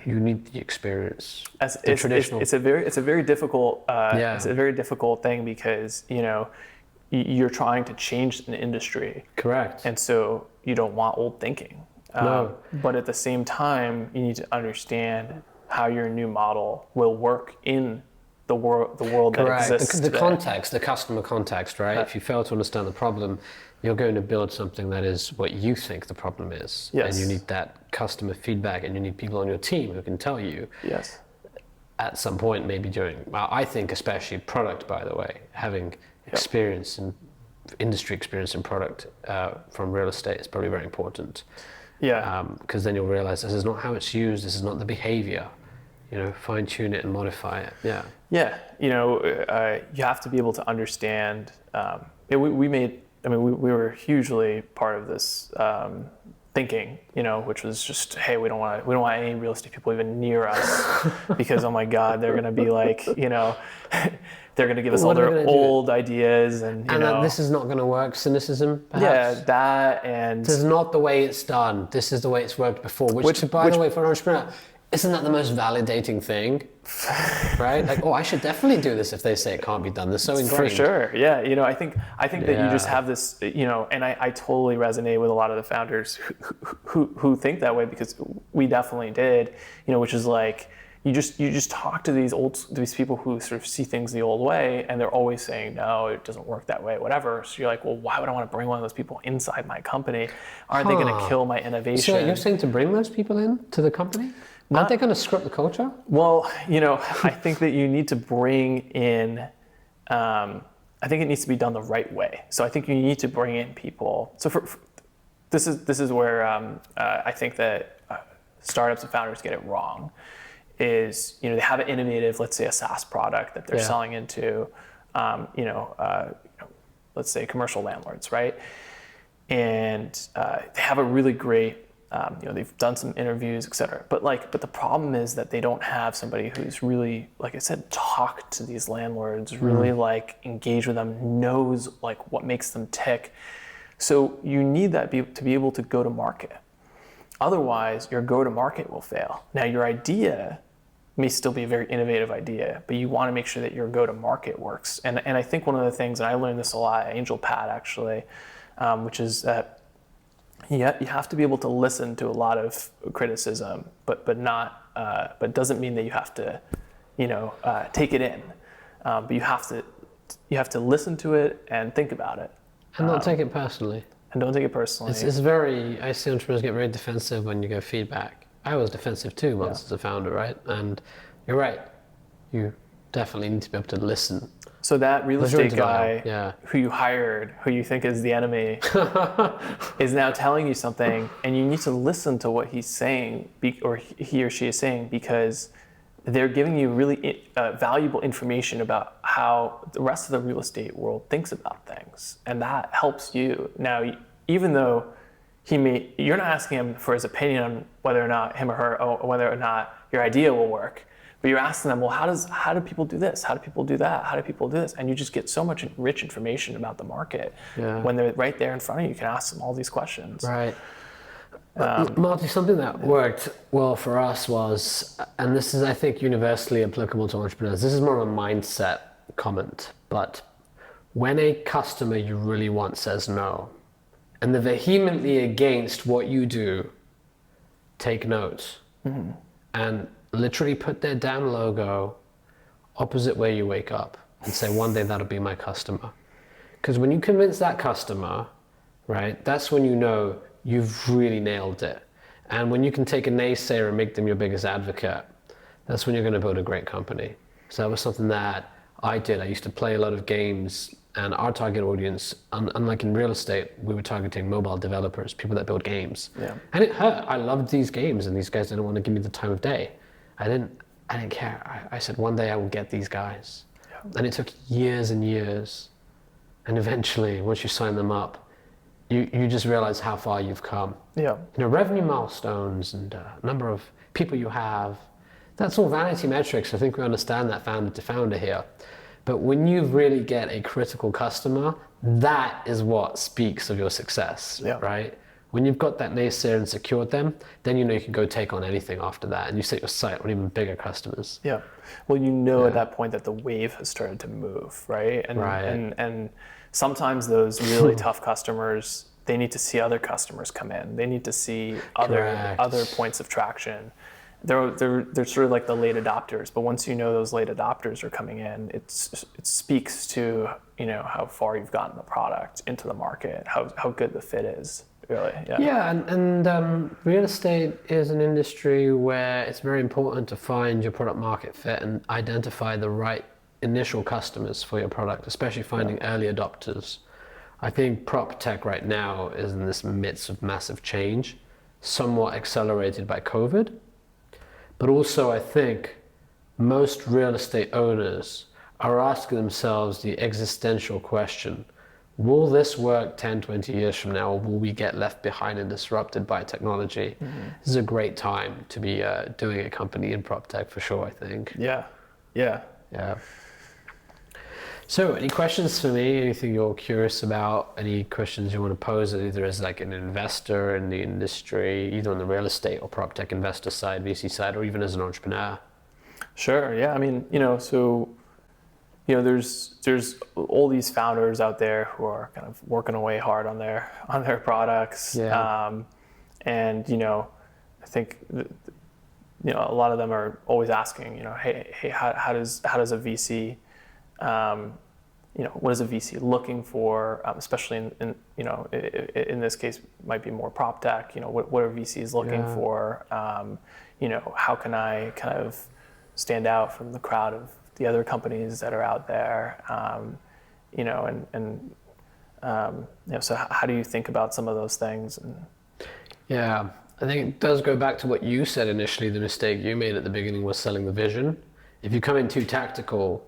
you need the experience. Traditional. It's a very difficult it's a very difficult thing because you're trying to change an industry. Correct. And so you don't want old thinking. No. But at the same time, you need to understand how your new model will work in the world Correct. that exists The today. context, the customer context, right? If you fail to understand the problem, you're going to build something that is what you think the problem is. Yes. And you need that customer feedback, and you need people on your team who can tell you. Yes. At some point, maybe I think especially product, by the way, having experience and industry experience in product from real estate is probably very important. Yeah. Because then you'll realize this is not how it's used, this is not the behavior. Fine tune it and modify it. Yeah. Yeah. You have to be able to understand. We were hugely part of this thinking, which was just, hey, we don't want any real estate people even near us because, oh my God, they're going to be like, they're going to give us all their old ideas and this is not going to work. Cynicism, perhaps. Yeah, that and this is not the way it's done. This is the way it's worked before. Which by the way, for an entrepreneur, isn't that the most validating thing? Right? Like, I should definitely do this if they say it can't be done. They're so ingrained. For sure. Yeah. I think that you just have this, and I totally resonate with a lot of the founders who think that way because we definitely did, which is like, you just talk to these people who sort of see things the old way and they're always saying, no, it doesn't work that way, whatever. So you're like, well, why would I want to bring one of those people inside my company? Aren't they going to kill my innovation? So you're saying to bring those people in to the company? Aren't they going to script the culture? Well, I think that you need to bring in, I think it needs to be done the right way. So I think you need to bring in people. So this is where I think that startups and founders get it wrong. Is they have an innovative, let's say a SaaS product that they're selling into, let's say commercial landlords, right? And they have a really great. They've done some interviews, et cetera. But the problem is that they don't have somebody who's really, like I said, talked to these landlords, really engage with them, knows what makes them tick. So you need that to be able to go to market. Otherwise, your go to market will fail. Now your idea may still be a very innovative idea, but you want to make sure that your go to market works. And I think one of the things, and I learned this a lot at Angel Pad actually, which is that you have to be able to listen to a lot of criticism, but doesn't mean that you have to, take it in. But you have to listen to it and think about it, and not take it personally. And don't take it personally. It's very. I see entrepreneurs get very defensive when you get feedback. I was defensive too once as a founder, right? And you're right. You definitely need to be able to listen. So that real estate guy who you hired, who you think is the enemy, is now telling you something, and you need to listen to what he's saying, or he or she is saying, because they're giving you really valuable information about how the rest of the real estate world thinks about things, and that helps you. Now, even though you're not asking him for his opinion on whether or not him or her, or whether or not your idea will work. But you're asking them, well, how do people do this? How do people do that? How do people do this? And you just get so much rich information about the market when they're right there in front of you. You can ask them all these questions. Right. Marty, something that worked well for us was, and this is, I think, universally applicable to entrepreneurs. This is more of a mindset comment, but when a customer you really want says no, and they're vehemently against what you do, take notes and literally put their damn logo opposite where you wake up and say, one day that'll be my customer. Because when you convince that customer, right, that's when you know you've really nailed it. And when you can take a naysayer and make them your biggest advocate, that's when you're going to build a great company. So that was something that I did. I used to play a lot of games, and our target audience, unlike in real estate, we were targeting mobile developers, people that build games. Yeah. And it hurt. I loved these games, and these guys didn't want to give me the time of day. I didn't care. I said, one day I will get these guys. Yeah. And it took years and years. And eventually, once you sign them up, you just realize how far you've come. Yeah. Revenue milestones and number of people you have, that's all vanity metrics. I think we understand that founder to founder here. But when you really get a critical customer, that is what speaks of your success, right? When you've got that naysayer and secured them, then you know you can go take on anything after that, and you set your sight on even bigger customers. Yeah. Well, at that point that the wave has started to move, right? And sometimes those really tough customers, they need to see other customers come in. They need to see other points of traction. They're sort of like the late adopters, but once you know those late adopters are coming in, it speaks to how far you've gotten the product into the market, how good the fit is. Really, and real estate is an industry where it's very important to find your product market fit and identify the right initial customers for your product, especially finding early adopters. I think PropTech right now is in this midst of massive change, somewhat accelerated by COVID. But also I think most real estate owners are asking themselves the existential question, will this work 10, 20 years from now, or will we get left behind and disrupted by technology? Mm-hmm. This is a great time to be doing a company in PropTech for sure, I think. Yeah. So any questions for me? Anything you're curious about? Any questions you want to pose either as like an investor in the industry, either on the real estate or PropTech investor side, VC side, or even as an entrepreneur? Sure, yeah. I mean, there's all these founders out there who are kind of working away hard on their products. Yeah. And I think a lot of them are always asking, hey, how does a VC what is a VC looking for, especially in this case might be more PropTech, what are VCs looking for, how can I kind of stand out from the crowd of the other companies that are out there, so how do you think about some of those things? Yeah, I think it does go back to what you said initially. The mistake you made at the beginning was selling the vision. If you come in too tactical,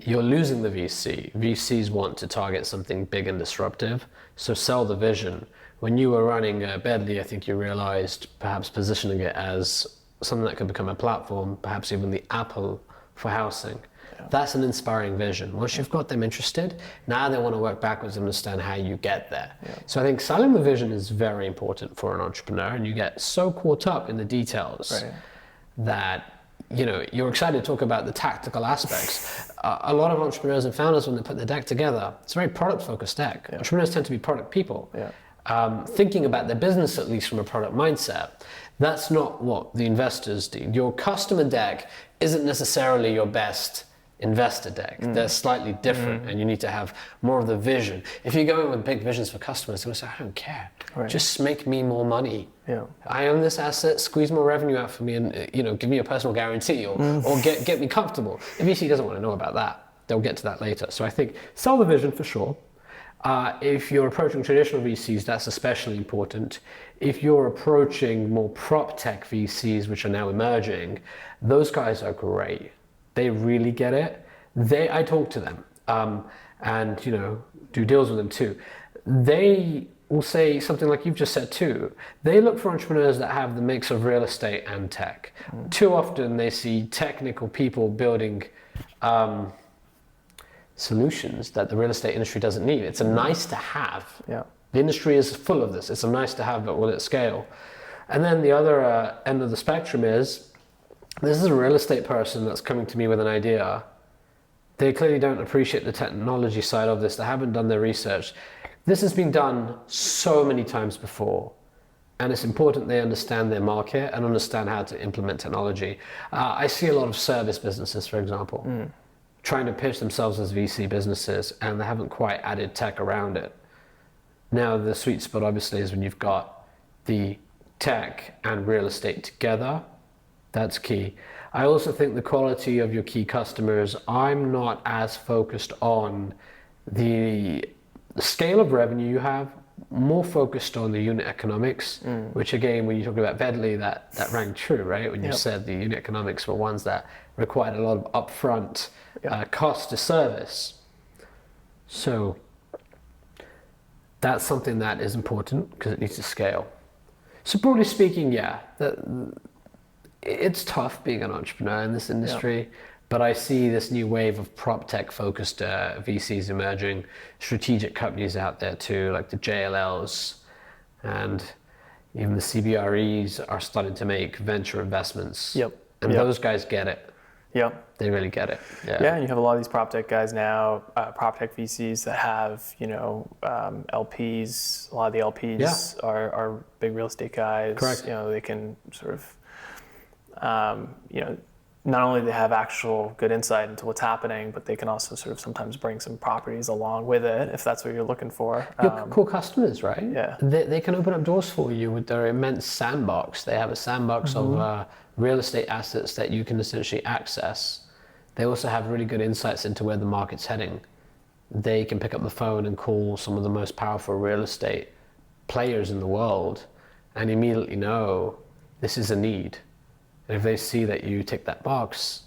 you're losing the VC. VCs want to target something big and disruptive, so sell the vision. When you were running Bedley, I think you realized perhaps positioning it as something that could become a platform, perhaps even the Apple for housing. Yeah. That's an inspiring vision. Once you've got them interested, now they want to work backwards and understand how you get there. Yeah. So I think selling the vision is very important for an entrepreneur, and you get so caught up in the details that you're excited to talk about the tactical aspects. A lot of entrepreneurs and founders, when they put their deck together, it's a very product-focused deck. Yeah. Entrepreneurs tend to be product people. Yeah. Thinking about their business, at least from a product mindset. That's not what the investors do. Your customer deck isn't necessarily your best investor deck. They're slightly different, and you need to have more of the vision. If you go in with big visions for customers, they're going to say, I don't care. Right. Just make me more money. Yeah. I own this asset, squeeze more revenue out for me, and give me a personal guarantee or get me comfortable. The VC doesn't want to know about that. They'll get to that later. So I think sell the vision for sure. If you're approaching traditional VCs, that's especially important. If you're approaching more PropTech VCs, which are now emerging, those guys are great. They really get it. I talk to them and do deals with them too. They will say something like you've just said too. They look for entrepreneurs that have the mix of real estate and tech. Too often they see technical people building solutions that the real estate industry doesn't need. It's a nice to have. Yeah. The industry is full of this. It's a nice to have, but will it scale? And then the other end of the spectrum is, this is a real estate person that's coming to me with an idea. They clearly don't appreciate the technology side of this. They haven't done their research. This has been done so many times before, and it's important they understand their market and understand how to implement technology. I see a lot of service businesses, for example, trying to pitch themselves as VC businesses, and they haven't quite added tech around it. Now, the sweet spot obviously is when you've got the tech and real estate together. That's key. I also think the quality of your key customers, I'm not as focused on the scale of revenue you have, more focused on the unit economics, which again, when you talk about Vedley, that rang true, right? When you said the unit economics were ones that required a lot of upfront cost to service. So that's something that is important because it needs to scale. So broadly speaking, it's tough being an entrepreneur in this industry, but I see this new wave of PropTech focused VCs emerging, strategic companies out there too, like the JLLs, and even the CBREs are starting to make venture investments. And those guys get it. They really get it. And you have a lot of these PropTech guys now, PropTech VCs that have, LPs. A lot of the LPs are big real estate guys. Correct. They can sort of, not only do they have actual good insight into what's happening, but they can also sort of sometimes bring some properties along with it if that's what you're looking for. Your core customers, right? Yeah. They can open up doors for you with their immense sandbox. They have a sandbox of real estate assets that you can essentially access. They also have really good insights into where the market's heading. They can pick up the phone and call some of the most powerful real estate players in the world and immediately know this is a need. And if they see that you tick that box,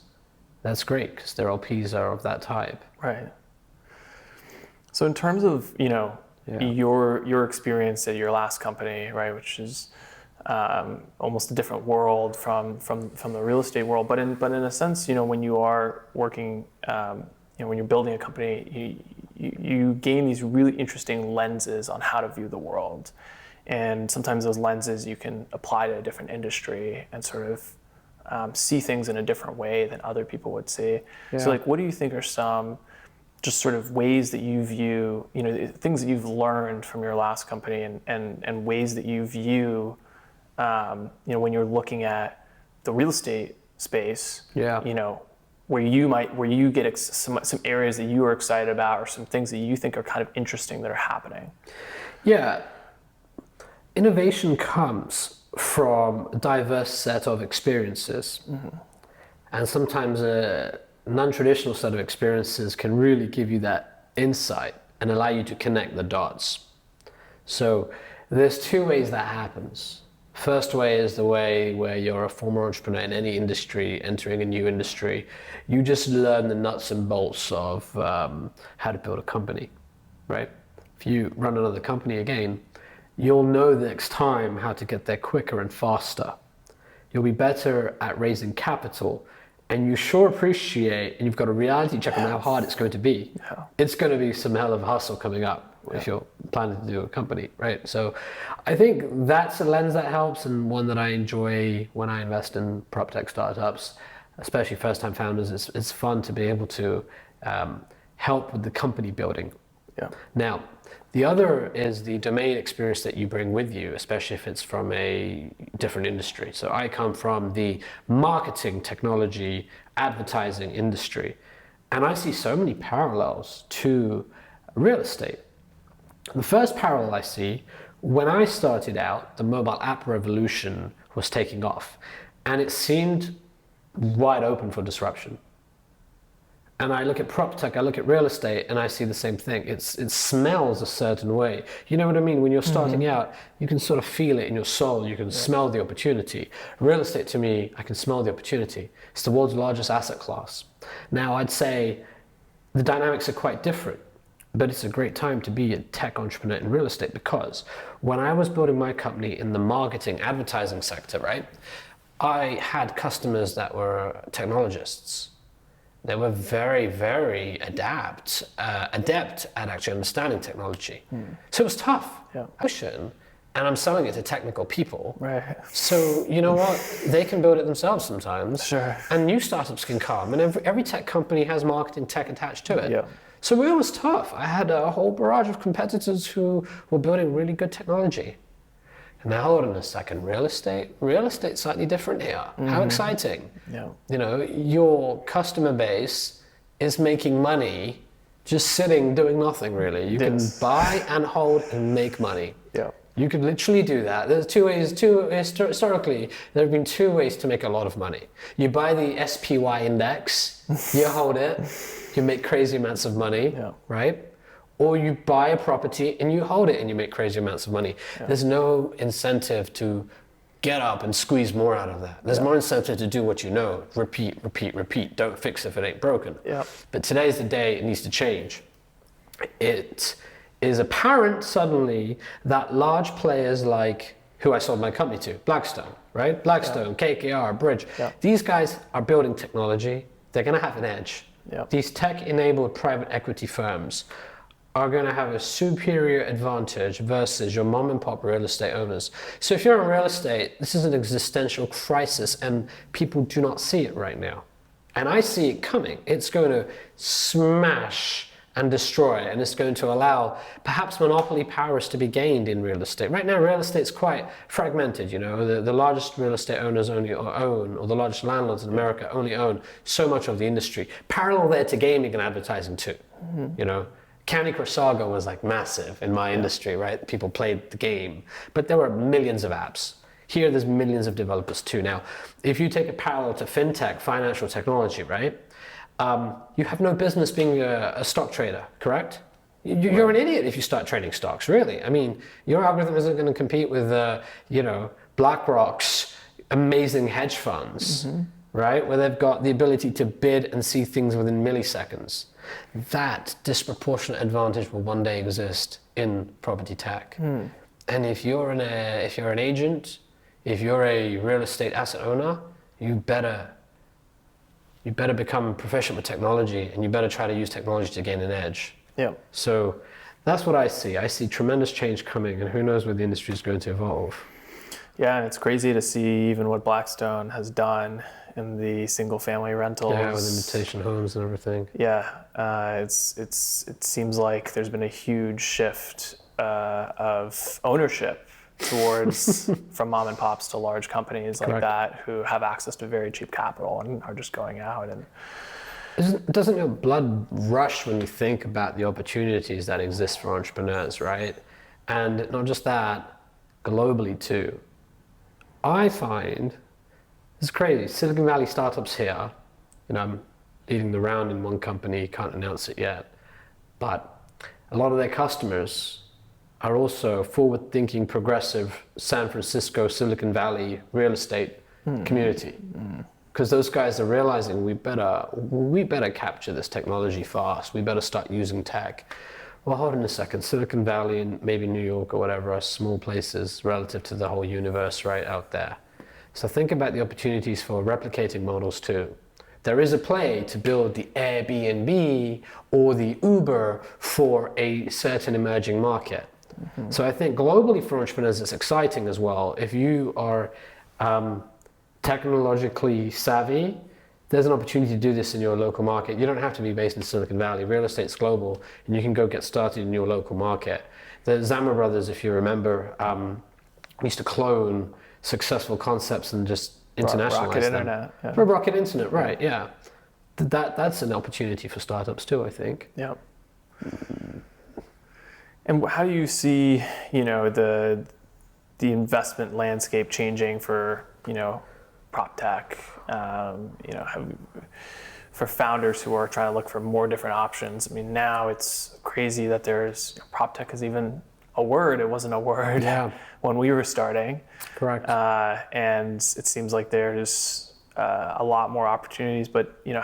that's great because their LPs are of that type. Right. So in terms of, your experience at your last company, right, which is almost a different world from the real estate world, but in a sense, when you are working, when you're building a company, you gain these really interesting lenses on how to view the world. And sometimes those lenses you can apply to a different industry and sort of see things in a different way than other people would see. So what do you think are some just sort of ways that you view, things that you've learned from your last company and ways that you view, when you're looking at the real estate space, where you get some areas that you are excited about or some things that you think are kind of interesting that are happening? Yeah. Innovation comes from a diverse set of experiences. And sometimes a non-traditional set of experiences can really give you that insight and allow you to connect the dots. So there's two ways that happens. First way is the way where you're a former entrepreneur in any industry, entering a new industry. You just learn the nuts and bolts of how to build a company, right? If you run another company again, you'll know the next time how to get there quicker and faster. You'll be better at raising capital, and you sure appreciate, and you've got a reality check on how hard it's going to be. It's going to be some hell of a hustle coming up if you're planning to do a company, right? So I think that's a lens that helps, and one that I enjoy when I invest in PropTech startups, especially first-time founders. It's fun to be able to help with the company building. Now, the other is the domain experience that you bring with you, especially if it's from a different industry. So I come from the marketing, technology, advertising industry, and I see so many parallels to real estate. The first parallel I see, when I started out, the mobile app revolution was taking off, and it seemed wide open for disruption. And I look at PropTech, I look at real estate, and I see the same thing. It smells a certain way. You know what I mean? When you're starting out, you can sort of feel it in your soul. You can smell the opportunity. Real estate, to me, I can smell the opportunity. It's the world's largest asset class. Now, I'd say the dynamics are quite different, but it's a great time to be a tech entrepreneur in real estate, because when I was building my company in the marketing, advertising sector, right, I had customers that were technologists. They were very, very adept at actually understanding technology. So it was tough. And I'm selling it to technical people. Right. So you know what? They can build it themselves sometimes. Sure. And new startups can come. And every tech company has marketing tech attached to it. Yeah. So it was tough. I had a whole barrage of competitors who were building really good technology. And now, hold on a second, real estate's slightly different here. How exciting. Yeah. Your customer base is making money just sitting, doing nothing really. You can buy and hold and make money. Yeah. You could literally do that. There's historically, there have been two ways to make a lot of money. You buy the SPY index, you hold it, you make crazy amounts of money, right? Or you buy a property and you hold it and you make crazy amounts of money. Yeah. There's no incentive to get up and squeeze more out of that. There's more incentive to do what you know. Repeat, repeat, repeat. Don't fix if it ain't broken. Yeah. But today's the day it needs to change. It is apparent suddenly that large players like who I sold my company to, Blackstone, right? Blackstone, KKR, Bridge. Yeah. These guys are building technology. They're going to have an edge. Yeah. These tech-enabled private equity firms are going to have a superior advantage versus your mom and pop real estate owners. So if you're in real estate, this is an existential crisis and people do not see it right now. And I see it coming. It's going to smash and destroy, and it's going to allow perhaps monopoly powers to be gained in real estate. Right now, real estate's quite fragmented, you know. The largest real estate owners only own, or the largest landlords in America only own so much of the industry. Parallel there to gaming and advertising too, you know. County Corsago was like massive in my industry, right? People played the game, but there were millions of apps. Here, there's millions of developers too. Now, if you take a parallel to fintech, financial technology, right? You have no business being a stock trader, correct? You're an idiot if you start trading stocks, really. I mean, your algorithm isn't going to compete with, you know, BlackRock's amazing hedge funds, right? Where they've got the ability to bid and see things within milliseconds. That disproportionate advantage will one day exist in property tech. And if you're an agent, if you're a real estate asset owner, you better become proficient with technology, and you better try to use technology to gain an edge. Yeah. So that's what I see. I see tremendous change coming, and who knows where the industry is going to evolve. Yeah, and it's crazy to see even what Blackstone has done in the single-family rentals. Yeah, with Invitation Homes and everything. Yeah, it seems like there's been a huge shift of ownership towards from mom and pops to large companies like that who have access to very cheap capital and are just going out. And doesn't your blood rush when you think about the opportunities that exist for entrepreneurs, right? And not just that, globally too. I find it's crazy. Silicon Valley startups here, you know, I'm leading the round in one company, can't announce it yet, but a lot of their customers are also forward-thinking, progressive San Francisco, Silicon Valley real estate community. Because those guys are realizing we better capture this technology fast. We better start using tech. Well, hold on a second. Silicon Valley and maybe New York or whatever are small places relative to the whole universe right out there. So think about the opportunities for replicating models too. There is a play to build the Airbnb or the Uber for a certain emerging market. So I think globally for entrepreneurs, it's exciting as well. If you are technologically savvy, there's an opportunity to do this in your local market. You don't have to be based in Silicon Valley. Real estate's global, and you can go get started in your local market. The Zama brothers, if you remember, used to clone successful concepts and just internationalize Rocket them. Internet. Yeah. For Rocket Internet, right, yeah. That's an opportunity for startups too, I think. Yeah. And how do you see, you know, the investment landscape changing for, you know, PropTech, you know, for founders who are trying to look for more different options? I mean, now it's crazy that there's, you know, PropTech is even a word. It wasn't a word when we were starting. Correct. And it seems like there's a lot more opportunities. But, you know,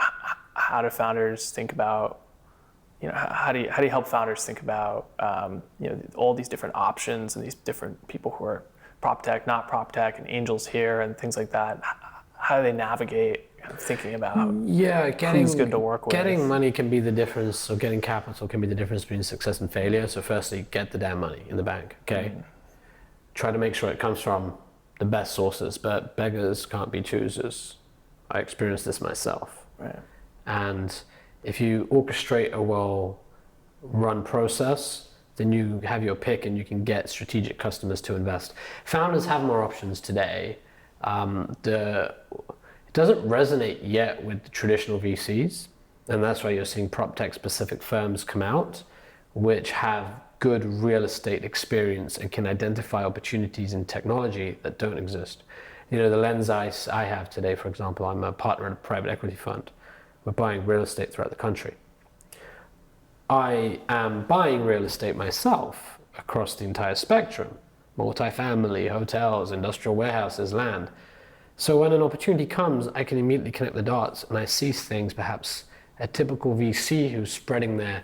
how do founders think about, you know, how do you help founders think about, you know, all these different options and these different people who are PropTech, not PropTech, and angels here and things like that? How do they navigate thinking about who's good to work with? Getting money can be the difference, or getting capital can be the difference between success and failure. So firstly, get the damn money in the bank, okay? Try to make sure it comes from the best sources, but beggars can't be choosers. I experienced this myself. Right. And if you orchestrate a well-run process, then you have your pick and you can get strategic customers to invest. Founders have more options today. It doesn't resonate yet with the traditional VCs, And that's why you're seeing PropTech specific firms come out, which have good real estate experience and can identify opportunities in technology that don't exist. You know, the lens I have today, for example, I'm a partner in a private equity fund. We're buying real estate throughout the country. I am buying real estate myself across the entire spectrum, multifamily, hotels, industrial warehouses, land. So when an opportunity comes, I can immediately connect the dots and I see things perhaps a typical VC who's spreading their,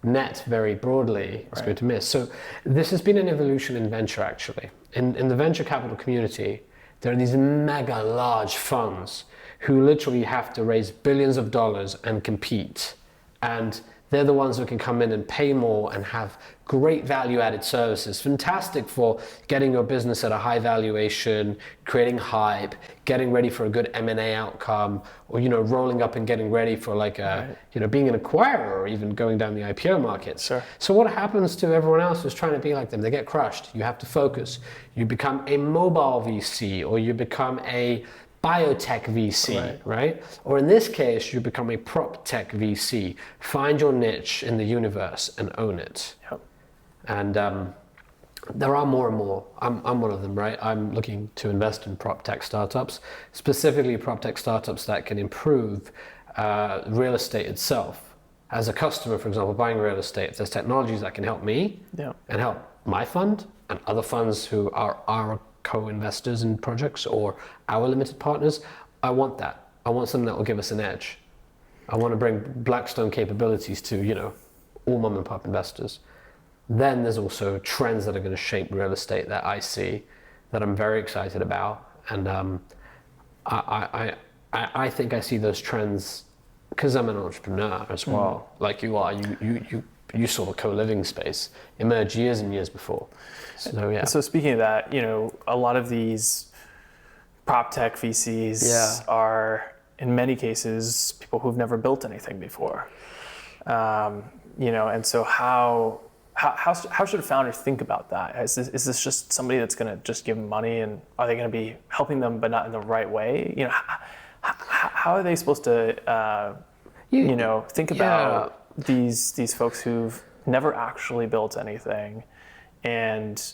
net very broadly is going to miss. So this has been an evolution in venture, actually. In the venture capital community, there are these mega large funds who literally have to raise billions of dollars and compete. And they're the ones who can come in and pay more and have great value-added services. Fantastic for getting your business at a high valuation, creating hype, getting ready for a good M&A outcome, or rolling up and getting ready for being an acquirer or even going down the IPO market. Sure. So what happens to everyone else who's trying to be like them? They get crushed. You have to focus. You become a mobile VC, or you become a biotech VC, right? Or in this case, you become a PropTech VC. Find your niche in the universe and own it. Yep. And there are more and more. I'm one of them, right? I'm looking to invest in PropTech startups, specifically PropTech startups that can improve real estate itself. As a customer, for example, buying real estate, if there's technologies that can help me and help my fund and other funds who are our co-investors in projects or our limited partners, I want that. I want something that will give us an edge. I want to bring Blackstone capabilities to, all mom and pop investors. Then there's also trends that are going to shape real estate that I see that I'm very excited about. And I think I see those trends because I'm an entrepreneur as well, like you are. You saw the co-living space emerge years and years before. So yeah. So speaking of that, a lot of these PropTech VCs are, in many cases, people who've never built anything before. And so how should a founder think about that? Is this just somebody that's going to just give them money, and are they going to be helping them but not in the right way? How are they supposed to think about these folks who've never actually built anything and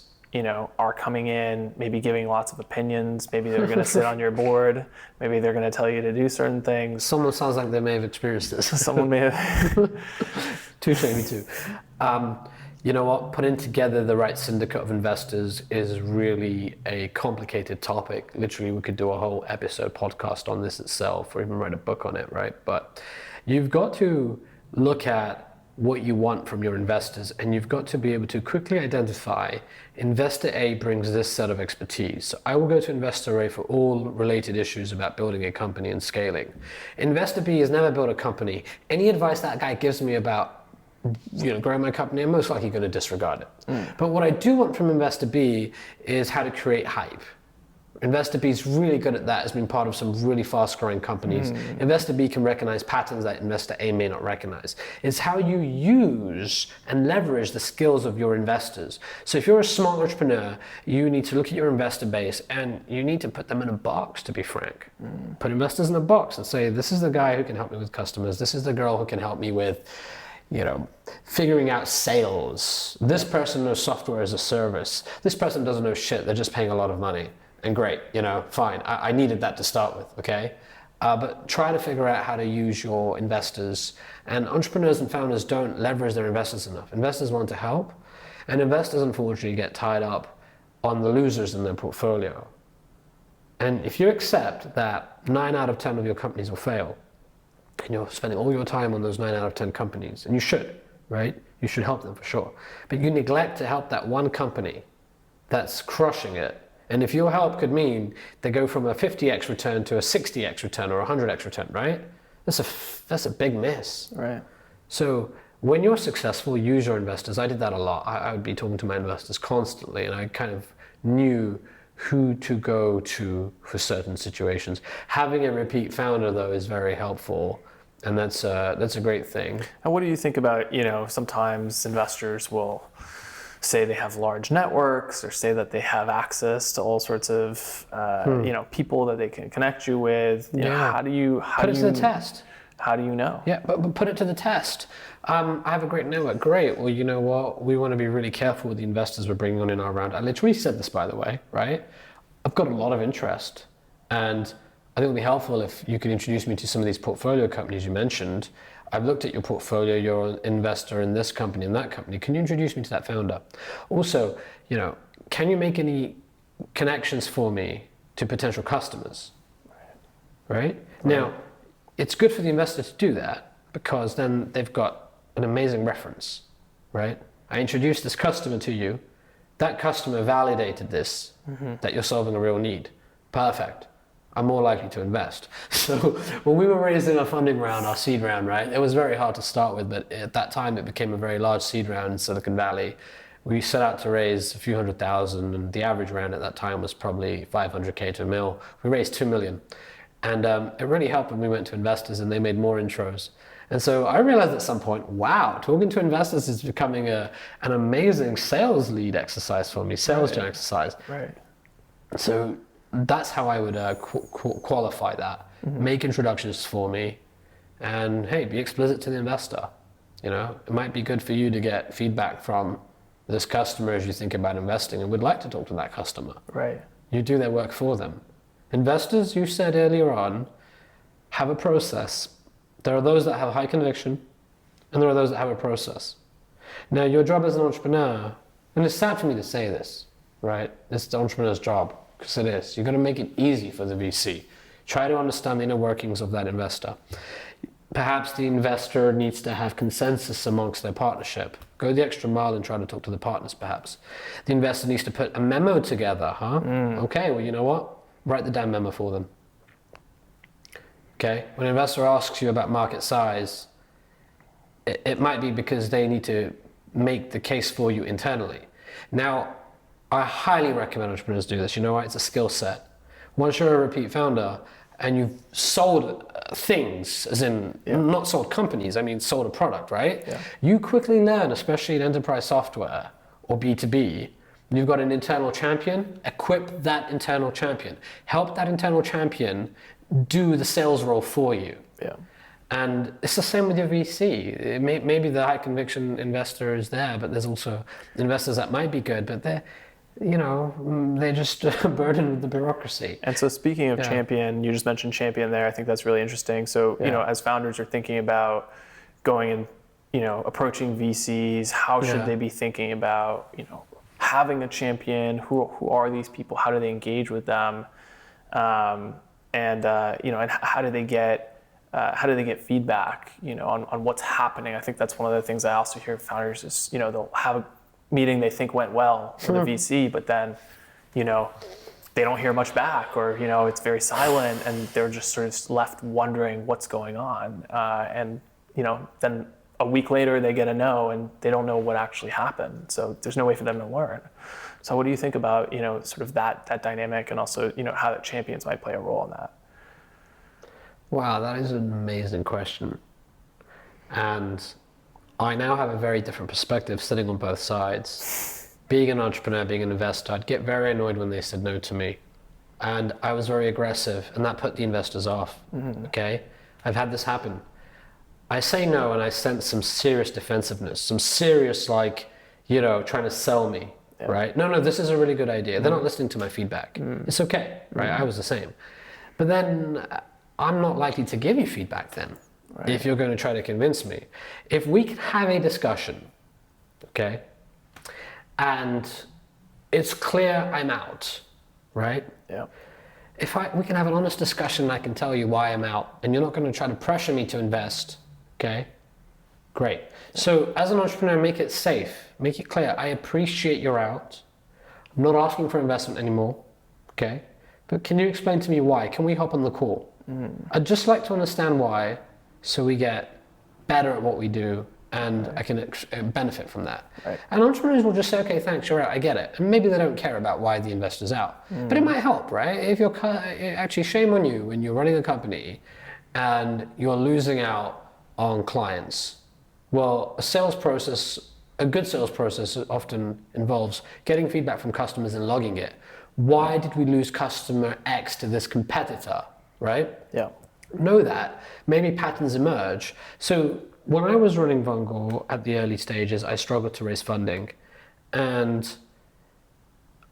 are coming in, maybe giving lots of opinions, maybe they're going to sit on your board, maybe they're going to tell you to do certain things. Someone sounds like they may have experienced this. Someone may have. Touche, me too. You know what? Putting together the right syndicate of investors is really a complicated topic. Literally, we could do a whole episode podcast on this itself, or even write a book on it, right? But you've got to look at what you want from your investors, and you've got to be able to quickly identify investor A brings this set of expertise. So I will go to investor A for all related issues about building a company and scaling. Investor B has never built a company. Any advice that guy gives me about growing my company, I'm most likely going to disregard it. But what I do want from investor B is how to create hype. Investor B is really good at that, has been part of some really fast growing companies. Investor B can recognize patterns that investor A may not recognize. It's how you use and leverage the skills of your investors. So if you're a smart entrepreneur, you need to look at your investor base and you need to put them in a box, to be frank. Put investors in a box and say, this is the guy who can help me with customers. This is the girl who can help me with figuring out sales. This person knows software as a service. This person doesn't know shit. They're just paying a lot of money. And great, fine. I needed that to start with, okay? But try to figure out how to use your investors. And entrepreneurs and founders don't leverage their investors enough. Investors want to help, and investors unfortunately get tied up on the losers in their portfolio. And if you accept that 9 out of 10 of your companies will fail, and you're spending all your time on those 9 out of 10 companies, and you should, right? You should help them for sure. But you neglect to help that one company that's crushing it. And if your help could mean they go from a 50x return to a 60x return or a 100x return, right? That's a big miss. Right. So when you're successful, use your investors. I did that a lot. I would be talking to my investors constantly, and I kind of knew who to go to for certain situations. Having a repeat founder, though, is very helpful, and that's a great thing. And what do you think about, sometimes investors will say they have large networks or say that they have access to all sorts of people that they can connect you with. How do you put it to the test? How do you know? Yeah, but put it to the test. I have a great network. Great. Well, you know what? We want to be really careful with the investors we're bringing on in our round. I literally said this, by the way, right? I've got a lot of interest, and I think it would be helpful if you could introduce me to some of these portfolio companies you mentioned. I've looked at your portfolio. You're an investor in this company and that company. Can you introduce me to that founder? Also, can you make any connections for me to potential customers? Right? Now, it's good for the investor to do that because then they've got an amazing reference, right? I introduced this customer to you. That customer validated this, that you're solving a real need. Perfect. I'm more likely to invest. So when we were raising our funding round, our seed round, right, it was very hard to start with, but at that time it became a very large seed round in Silicon Valley. We set out to raise a few $100,000, and the average round at that time was probably 500K to $1 million. We raised $2 million. And it really helped when we went to investors and they made more intros. And so I realized at some point, wow, talking to investors is becoming an amazing sales lead exercise for me, sales gen exercise. Right. So that's how I would qualify that. Make introductions for me, and hey, be explicit to the investor. It might be good for you to get feedback from this customer as you think about investing and would like to talk to that customer. Right. You do their work for them. Investors, you said earlier on, have a process. There are those that have high conviction, and there are those that have a process. Now, your job as an entrepreneur, and it's sad for me to say this, right? It's the entrepreneur's job, because it is. You've got to make it easy for the VC. Try to understand the inner workings of that investor. Perhaps the investor needs to have consensus amongst their partnership. Go the extra mile and try to talk to the partners, perhaps. The investor needs to put a memo together, Okay, well, you know what? Write the damn memo for them. Okay? When an investor asks you about market size, it might be because they need to make the case for you internally. Now, I highly recommend entrepreneurs do this. You know what? It's a skill set. Once you're a repeat founder and you've sold things, as in not sold companies, I mean sold a product, right? Yeah. You quickly learn, especially in enterprise software or B2B, you've got an internal champion, equip that internal champion. Help that internal champion do the sales role for you. Yeah. And it's the same with your VC. Maybe the high conviction investor is there, but there's also investors that might be good, but they're just burdened with the bureaucracy. And so speaking of champion, you just mentioned champion there. I think that's really interesting. So, as founders are thinking about going and, approaching VCs, how should they be thinking about, having a champion? Who are these people? How do they engage with them? And how do they get feedback, on what's happening? I think that's one of the things I also hear founders is, they'll have a meeting they think went well with a VC, but then, they don't hear much back, or, it's very silent, and they're just sort of left wondering what's going on. And then a week later they get a no, and they don't know what actually happened. So there's no way for them to learn. So what do you think about, sort of that dynamic, and also, how the champions might play a role in that? Wow, that is an amazing question. And I now have a very different perspective sitting on both sides. Being an entrepreneur, being an investor, I'd get very annoyed when they said no to me. And I was very aggressive, and that put the investors off, okay? I've had this happen. I say no, and I sense some serious defensiveness, some serious, trying to sell me, right? No, this is a really good idea. They're not listening to my feedback. It's okay, right? I was the same. But then I'm not likely to give you feedback then, if you're going to try to convince me. If we can have a discussion, okay, and it's clear I'm out, right? Yeah. If we can have an honest discussion and I can tell you why I'm out, and you're not going to try to pressure me to invest, okay, great. So as an entrepreneur, make it safe, make it clear. I appreciate you're out. I'm not asking for investment anymore, okay? But can you explain to me why? Can we hop on the call? I'd just like to understand why, so we get better at what we do, and I can benefit from that. Right. And entrepreneurs will just say, okay, thanks, you're out, I get it. And maybe they don't care about why the investor's out. But it might help, right? If you're actually, shame on you when you're running a company and you're losing out on clients. Well, a good sales process often involves getting feedback from customers and logging it. Why did we lose customer X to this competitor, right? Yeah. know that, maybe patterns emerge. So when I was running Vungle at the early stages, I struggled to raise funding. And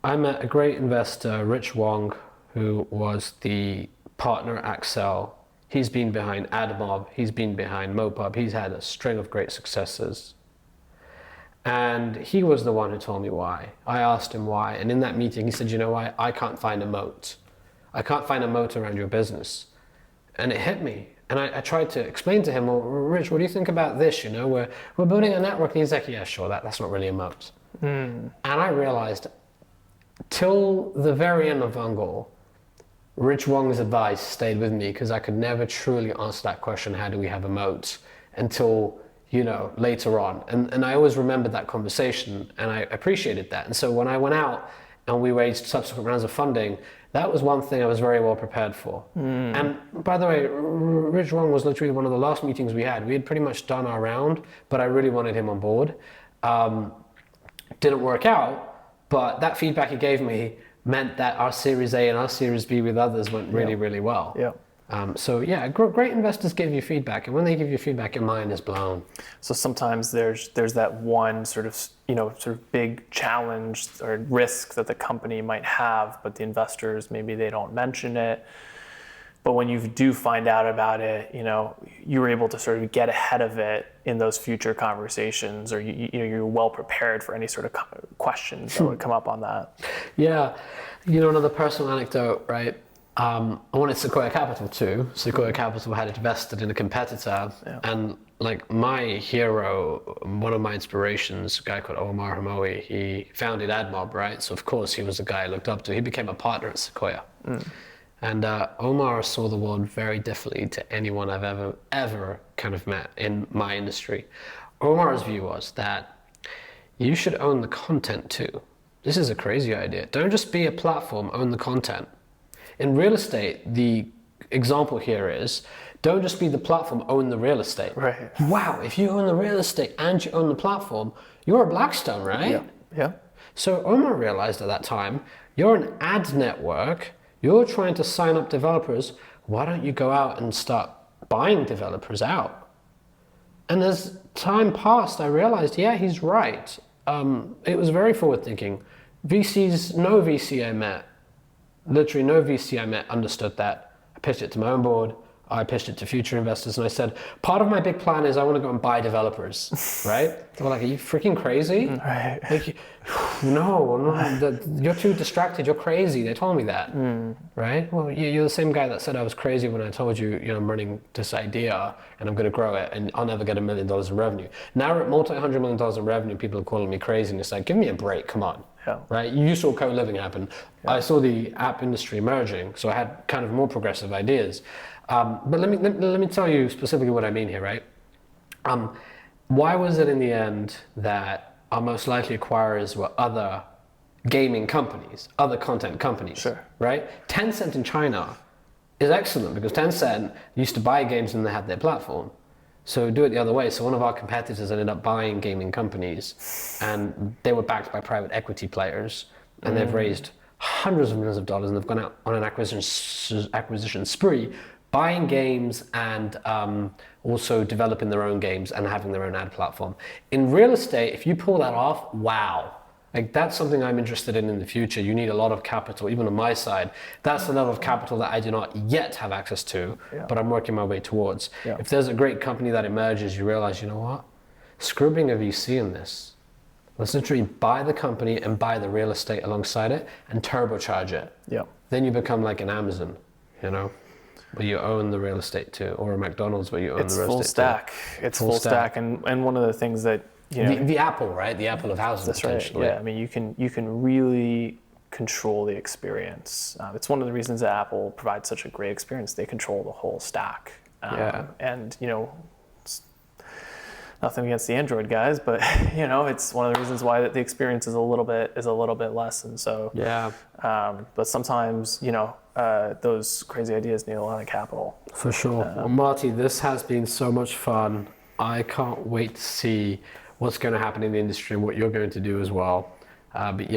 I met a great investor, Rich Wong, who was the partner at Accel. He's been behind AdMob, he's been behind Mopub, he's had a string of great successes. And he was the one who told me why. I asked him why, and in that meeting he said, you know why? I can't find a moat. I can't find a moat around your business. And it hit me. And I tried to explain to him, well, Rich, what do you think about this? You know, we're building a network. And he's like, yeah, sure, that's not really a moat. And I realized, till the very end of Vungle, Rich Wong's advice stayed with me because I could never truly answer that question, how do we have a moat, until, you know, later on. And I always remembered that conversation, and I appreciated that. And so when I went out and we raised subsequent rounds of funding, that was one thing I was very well prepared for. And by the way, Rich Wong was literally one of the last meetings we had. We had pretty much done our round, but I really wanted him on board. Didn't work out, but that feedback he gave me meant that our Series A and our Series B with others went really, really well. So yeah, great investors give you feedback, and when they give you feedback, your mind is blown. So sometimes there's that one sort of big challenge or risk that the company might have, but the investors, maybe they don't mention it. But when you do find out about it, you know, you were able to sort of get ahead of it in those future conversations, or you're well prepared for any sort of questions that would come up on that. Yeah, you know, another personal anecdote, right? I wanted Sequoia Capital too. Sequoia Capital had invested in a competitor, and like my hero, one of my inspirations, a guy called Omar Hamoui, he founded AdMob, right? So of course he was the guy I looked up to. He became a partner at Sequoia. And Omar saw the world very differently to anyone I've ever kind of met in my industry. Omar's view was that you should own the content too. This is a crazy idea. Don't just be a platform, own the content. In real estate, the example here is, don't just be the platform, own the real estate. Right. Wow, if you own the real estate and you own the platform, you're a Blackstone, right? Yeah. So Omar realized at that time, you're an ad network, you're trying to sign up developers, why don't you go out and start buying developers out? And as time passed, I realized, yeah, he's right. It was very forward thinking. No VC I met, literally no VC I met understood that. I pitched it to my own board, I pitched it to future investors, and I said, part of my big plan is I want to go and buy developers, right? They were like, are you freaking crazy? Right. Like, no, you're too distracted, you're crazy. They told me that, right? Well, you're the same guy that said I was crazy when I told you, I'm running this idea and I'm going to grow it and I'll never get $1 million in revenue. Now we're at multi-$100 million in revenue, people are calling me crazy, and it's like, give me a break, come on. Right? You saw co-living happen. I saw the app industry emerging, so I had kind of more progressive ideas. But let me tell you specifically what I mean here, right? Why was it in the end that our most likely acquirers were other gaming companies, other content companies, right? Tencent in China is excellent because Tencent used to buy games and they had their platform. So do it the other way. So one of our competitors ended up buying gaming companies, and they were backed by private equity players, and they've raised hundreds of millions of dollars, and they've gone out on an acquisition spree, buying games and also developing their own games and having their own ad platform. In real estate, if you pull that off, wow. Like that's something I'm interested in the future. You need a lot of capital, even on my side. That's the level of capital that I do not yet have access to, but I'm working my way towards. If there's a great company that emerges, you realize, you know what? Screw being a VC in this. Let's literally buy the company and buy the real estate alongside it and turbocharge it. Then you become like an Amazon, where you own the real estate too, or a McDonald's where you own the real estate too. It's full stack. And one of the things that, the Apple, right? The Apple of housing. That's right. Yeah, I mean, you can really control the experience. It's one of the reasons that Apple provides such a great experience. They control the whole stack. And it's nothing against the Android guys, but it's one of the reasons why the experience is a little bit less. And so but sometimes those crazy ideas need a lot of capital. For sure. Well, Marty, this has been so much fun. I can't wait to see what's going to happen in the industry and what you're going to do as well. But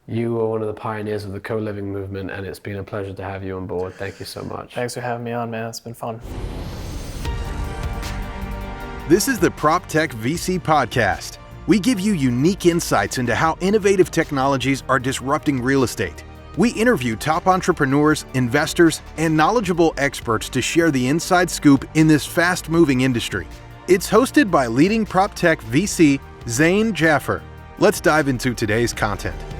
You are one of the pioneers of the co-living movement, and it's been a pleasure to have you on board. Thank you so much. Thanks for having me on, man. It's been fun. This is the PropTech VC Podcast. We give you unique insights into how innovative technologies are disrupting real estate. We interview top entrepreneurs, investors, and knowledgeable experts to share the inside scoop in this fast-moving industry. It's hosted by leading PropTech VC, Zain Jaffer. Let's dive into today's content.